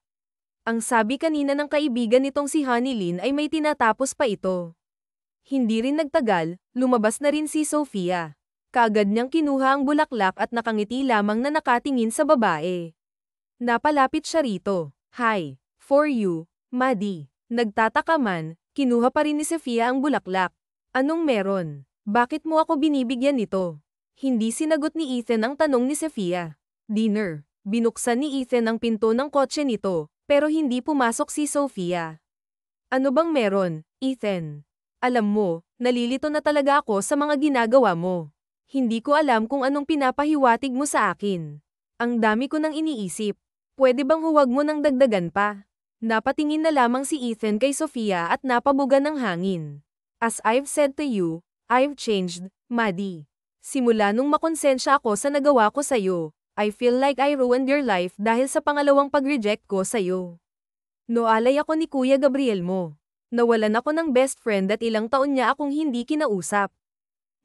Ang sabi kanina ng kaibigan nitong si Honeylyn ay may tinatapos pa ito. Hindi rin nagtagal, lumabas na rin si Sofia. Kaagad niyang kinuha ang bulaklak at nakangiti lamang na nakatingin sa babae. Napalapit siya rito. Hi, for you, Maddie. Nagtataka man, kinuha pa rin ni Sofia ang bulaklak. Anong meron? Bakit mo ako binibigyan nito? Hindi sinagot ni Ethan ang tanong ni Sofia. Dinner. Binuksan ni Ethan ang pinto ng kotse nito, pero hindi pumasok si Sofia. Ano bang meron, Ethan? Alam mo, nalilito na talaga ako sa mga ginagawa mo. Hindi ko alam kung anong pinapahiwatig mo sa akin. Ang dami ko nang iniisip. Pwede bang huwag mo nang dagdagan pa? Napatingin na lamang si Ethan kay Sofia at napabuga ng hangin. As I've said to you, I've changed, Maddie. Simula nung makonsensya ako sa nagawa ko sa'yo, I feel like I ruined your life dahil sa pangalawang pag-reject ko sa'yo. Noalay ako ni Kuya Gabriel mo. Nawalan ako ng best friend at ilang taon niya akong hindi kinausap.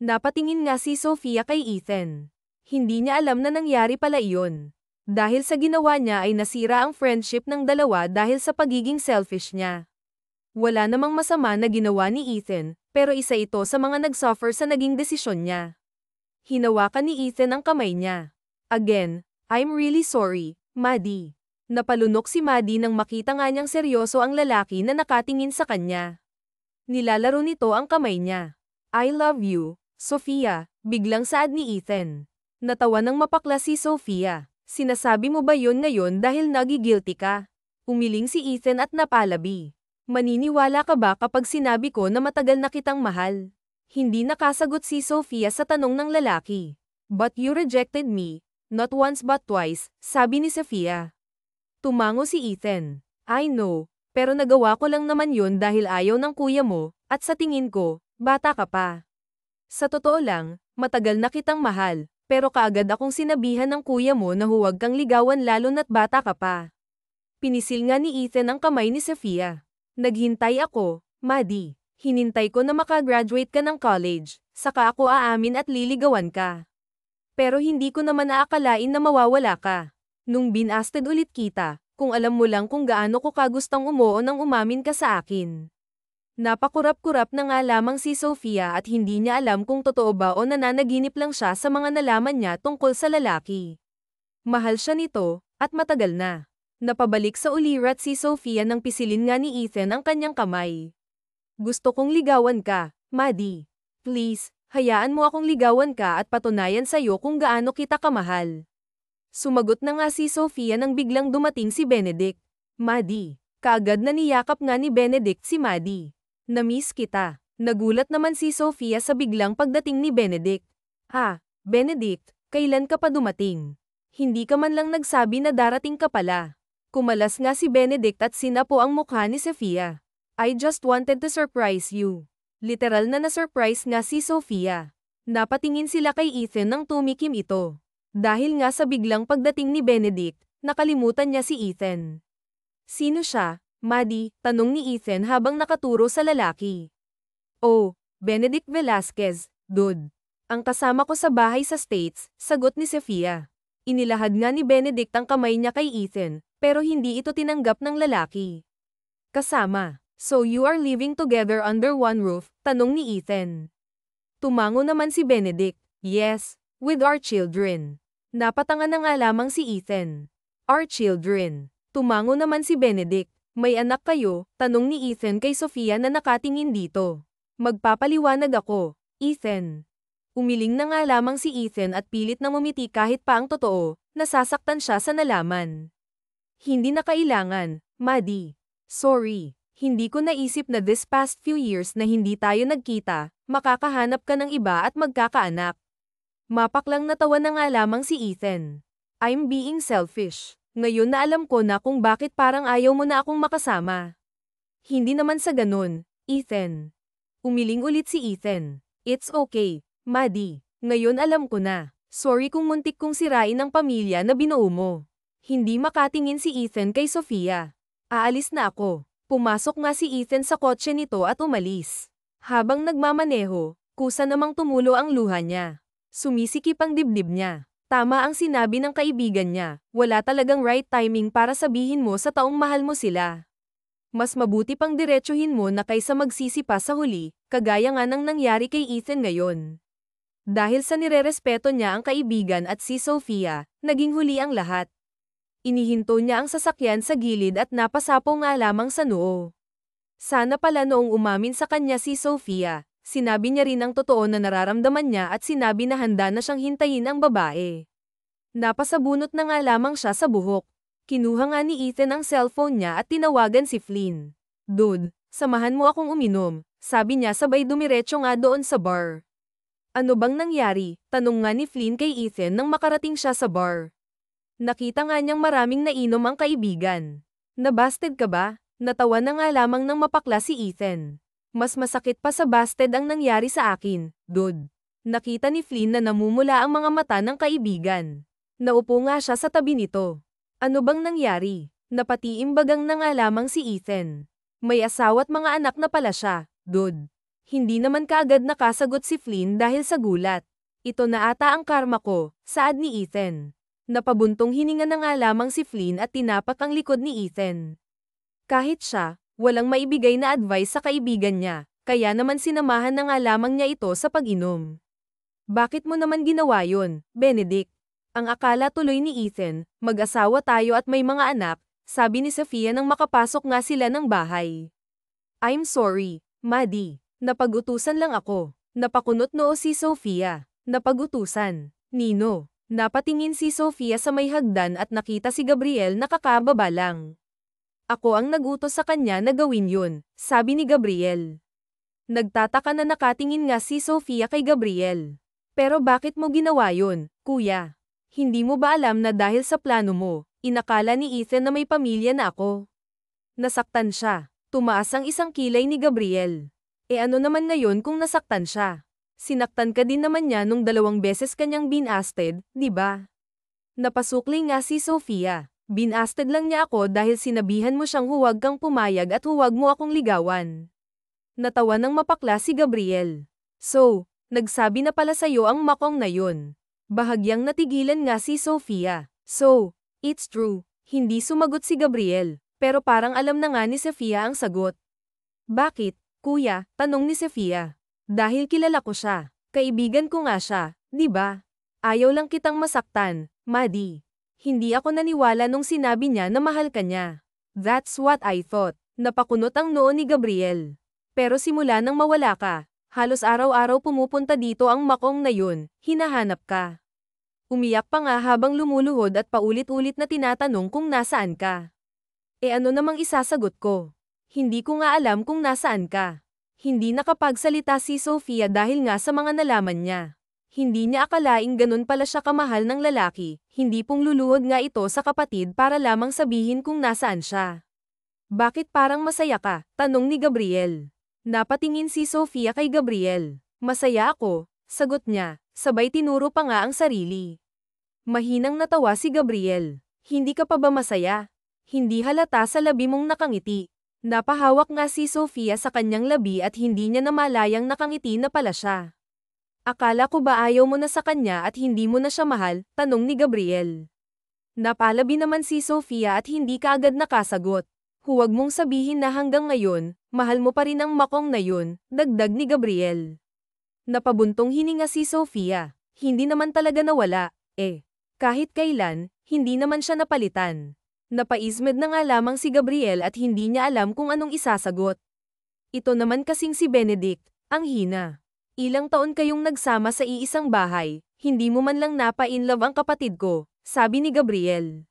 Napatingin nga si Sofia kay Ethan. Hindi niya alam na nangyari pala iyon. Dahil sa ginawa niya ay nasira ang friendship ng dalawa dahil sa pagiging selfish niya. Wala namang masama na ginawa ni Ethan, pero isa ito sa mga nag-suffer sa naging desisyon niya. Hinawakan ni Ethan ang kamay niya. Again, I'm really sorry, Maddie. Napalunok si Maddie nang makita nga niyang seryoso ang lalaki na nakatingin sa kanya. Nilalaro nito ang kamay niya. I love you, Sofia, biglang saad ni Ethan. Natawa nang mapakla si Sofia. Sinasabi mo ba yun ngayon dahil nagigilty ka? Umiling si Ethan at napalabi. Maniniwala ka ba kapag sinabi ko na matagal na kitang mahal? Hindi nakasagot si Sofia sa tanong ng lalaki. But you rejected me, not once but twice, sabi ni Sofia. Tumango si Ethan. I know, pero nagawa ko lang naman yun dahil ayaw ng kuya mo, at sa tingin ko, bata ka pa. Sa totoo lang, matagal na kitang mahal, pero kaagad akong sinabihan ng kuya mo na huwag kang ligawan lalo na't bata ka pa. Pinisil nga ni Ethan ang kamay ni Sofia. Naghintay ako, Maddie. Hinintay ko na makagraduate ka ng college, saka ako aamin at liligawan ka. Pero hindi ko naman aakalain na mawawala ka. Nung binasted ulit kita, kung alam mo lang kung gaano ko kagustang umuo nang umamin ka sa akin. Napakurap-kurap na nga lamang si Sofia at hindi niya alam kung totoo ba o nananaginip lang siya sa mga nalaman niya tungkol sa lalaki. Mahal siya nito, at matagal na. Napabalik sa ulirat si Sofia nang pisilin nga ni Ethan ang kanyang kamay. Gusto kong ligawan ka, Maddie. Please, hayaan mo akong ligawan ka at patunayan sa'yo kung gaano kita kamahal. Sumagot na nga si Sofia nang biglang dumating si Benedict. Maddie. Kaagad na niyakap nga ni Benedict si Maddie. Na-miss kita. Nagulat naman si Sofia sa biglang pagdating ni Benedict. Benedict, kailan ka pa dumating? Hindi ka man lang nagsabi na darating ka pala. Kumalas nga si Benedict at sinapo ang mukha ni Sofia. I just wanted to surprise you. Literal na na-surprise nga si Sofia. Napatingin sila kay Ethan nang tumikim ito. Dahil nga sa biglang pagdating ni Benedict, nakalimutan niya si Ethan. Sino siya, Maddie? Tanong ni Ethan habang nakaturo sa lalaki. Oh, Benedict Velasquez, dude. Ang kasama ko sa bahay sa States, sagot ni Sofia. Inilahad nga ni Benedict ang kamay niya kay Ethan, pero hindi ito tinanggap ng lalaki. Kasama. So you are living together under one roof? Tanong ni Ethan. Tumango naman si Benedict. Yes, with our children. Napatanga na nga lamang si Ethan. Our children. Tumango naman si Benedict. May anak kayo? Tanong ni Ethan kay Sofia na nakatingin dito. Magpapaliwanag ako, Ethan. Umiling na nga lamang si Ethan at pilit na ngumiti kahit pa ang totoo, nasasaktan siya sa nalaman. Hindi na kailangan, Maddie. Sorry, hindi ko naisip na this past few years na hindi tayo nagkita, makakahanap ka ng iba at magkakaanak. Mapaklang natawa na nga lamang si Ethan. I'm being selfish. Ngayon na alam ko na kung bakit parang ayaw mo na akong makasama. Hindi naman sa ganun, Ethan. Umiling ulit si Ethan. It's okay, Maddie. Ngayon alam ko na. Sorry kung muntik kong sirain ang pamilya na binuo mo. Hindi makatingin si Ethan kay Sofia. Aalis na ako. Pumasok nga si Ethan sa kotse nito at umalis. Habang nagmamaneho, kusa namang tumulo ang luha niya. Sumisikip ang dibdib niya. Tama ang sinabi ng kaibigan niya, wala talagang right timing para sabihin mo sa taong mahal mo sila. Mas mabuti pang diretsuhin mo na kaysa magsisi pa sa huli, kagaya nga ng nangyari kay Ethan ngayon. Dahil sa nirerespeto niya ang kaibigan at si Sofia, naging huli ang lahat. Inihinto niya ang sasakyan sa gilid at napasapo nga lamang sa noo. Sana pala noong umamin sa kanya si Sofia, sinabi niya rin ang totoo na nararamdaman niya at sinabi na handa na siyang hintayin ang babae. Napasabunot na nga lamang siya sa buhok. Kinuha nga ni Ethan ang cellphone niya at tinawagan si Flynn. Dude, samahan mo akong uminom, sabi niya sabay dumiretso nga doon sa bar. Ano bang nangyari? Tanong nga ni Flynn kay Ethan nang makarating siya sa bar. Nakita nga niyang maraming nainom ang kaibigan. Nabasted ka ba? Natawa na nga lamang nang mapakla si Ethan. Mas masakit pa sa busted ang nangyari sa akin, dude. Nakita ni Flynn na namumula ang mga mata ng kaibigan. Naupo nga siya sa tabi nito. Ano bang nangyari? Napatiimbagang na nga lamang si Ethan. May asawa't mga anak na pala siya, dude. Hindi naman kaagad nakasagot si Flynn dahil sa gulat. Ito na ata ang karma ko, saad ni Ethan. Napabuntong hininga na nga lamang si Flynn at tinapak ang likod ni Ethan. Kahit siya, walang maibigay na advice sa kaibigan niya, kaya naman sinamahan na nga lamang niya ito sa pag-inom. Bakit mo naman ginawa yun, Benedict? Ang akala tuloy ni Ethan, mag-asawa tayo at may mga anak, sabi ni Sofia nang makapasok nga sila ng bahay. I'm sorry, Maddie. Napag-utusan lang ako. Napakunot noo si Sofia. Napag-utusan. Nino. Napatingin si Sofia sa may hagdan at nakita si Gabriel na kakababa lang. Ako ang nag-utos sa kanya na gawin yun, sabi ni Gabriel. Nagtataka na nakatingin nga si Sofia kay Gabriel. Pero bakit mo ginawa yun, kuya? Hindi mo ba alam na dahil sa plano mo, inakala ni Ethan na may pamilya na ako? Nasaktan siya. Tumaas ang isang kilay ni Gabriel. E ano naman ngayon kung nasaktan siya? Sinaktan ka din naman niya nung 2 beses kanyang binasted, di ba? Napasukli nga si Sofia. Binasted lang niya ako dahil sinabihan mo siyang huwag kang pumayag at huwag mo akong ligawan. Natawa ng mapakla si Gabriel. So, nagsabi na pala sa'yo ang makong na yun. Bahagyang natigilan nga si Sofia. So, it's true. Hindi sumagot si Gabriel, pero parang alam na nga ni Sofia ang sagot. Bakit, kuya? Tanong ni Sofia. Dahil kilala ko siya. Kaibigan ko nga siya, di ba? Ayaw lang kitang masaktan, Maddie. Hindi ako naniwala nung sinabi niya na mahal ka niya. That's what I thought. Napakunot ang noo ni Gabriel. Pero simula nang mawala ka, halos araw-araw pumupunta dito ang makong na yun, hinahanap ka. Umiyak pa nga habang lumuluhod at paulit-ulit na tinatanong kung nasaan ka. E ano namang isasagot ko? Hindi ko nga alam kung nasaan ka. Hindi nakapagsalita si Sofia dahil nga sa mga nalaman niya. Hindi niya akalaing ganun pala siya kamahal ng lalaki, hindi pong luluhod nga ito sa kapatid para lamang sabihin kung nasaan siya. Bakit parang masaya ka? Tanong ni Gabriel. Napatingin si Sofia kay Gabriel. Masaya ako, sagot niya, sabay tinuro pa nga ang sarili. Mahinang natawa si Gabriel. Hindi ka pa ba masaya? Hindi halata sa labi mong nakangiti. Napahawak nga si Sofia sa kanyang labi at hindi niya namalayang nakangiti na pala siya. Akala ko ba ayaw mo na sa kanya at hindi mo na siya mahal? Tanong ni Gabriel. Napalabi naman si Sofia at hindi kaagad nakasagot. Huwag mong sabihin na hanggang ngayon, mahal mo pa rin ang makong na yun, dagdag ni Gabriel. Napabuntong hininga si Sofia. Hindi naman talaga nawala, kahit kailan, hindi naman siya napalitan. Napaismed na nga lamang si Gabriel at hindi niya alam kung anong isasagot. Ito naman kasing si Benedict, ang hina. Ilang taon kayong nagsama sa iisang bahay, hindi mo man lang napa-inlove ang kapatid ko, sabi ni Gabriel.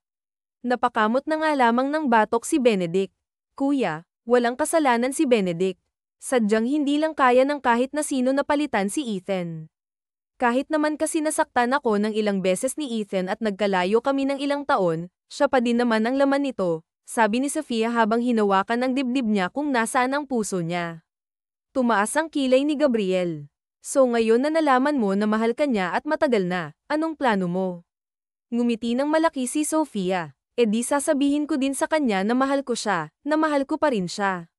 Napakamot na nga lamang ng batok si Benedict. Kuya, walang kasalanan si Benedict. Sadyang hindi lang kaya ng kahit na sino napalitan si Ethan. Kahit naman kasi nasaktan ako ng ilang beses ni Ethan at nagkalayo kami ng ilang taon, siya pa din naman ang laman nito, sabi ni Sofia habang hinawakan ang dibdib niya kung nasaan ang puso niya. Tumaas ang kilay ni Gabriel. So ngayon na nalaman mo na mahal ka niya at matagal na, anong plano mo? Ngumiti ng malaki si Sofia. E di sasabihin ko din sa kanya na mahal ko siya, na mahal ko pa rin siya.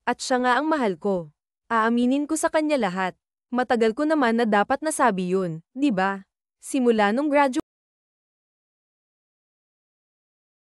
At siya nga ang mahal ko. Aaminin ko sa kanya lahat. Matagal ko naman na dapat nasabi yun, di ba? Simula nung graduate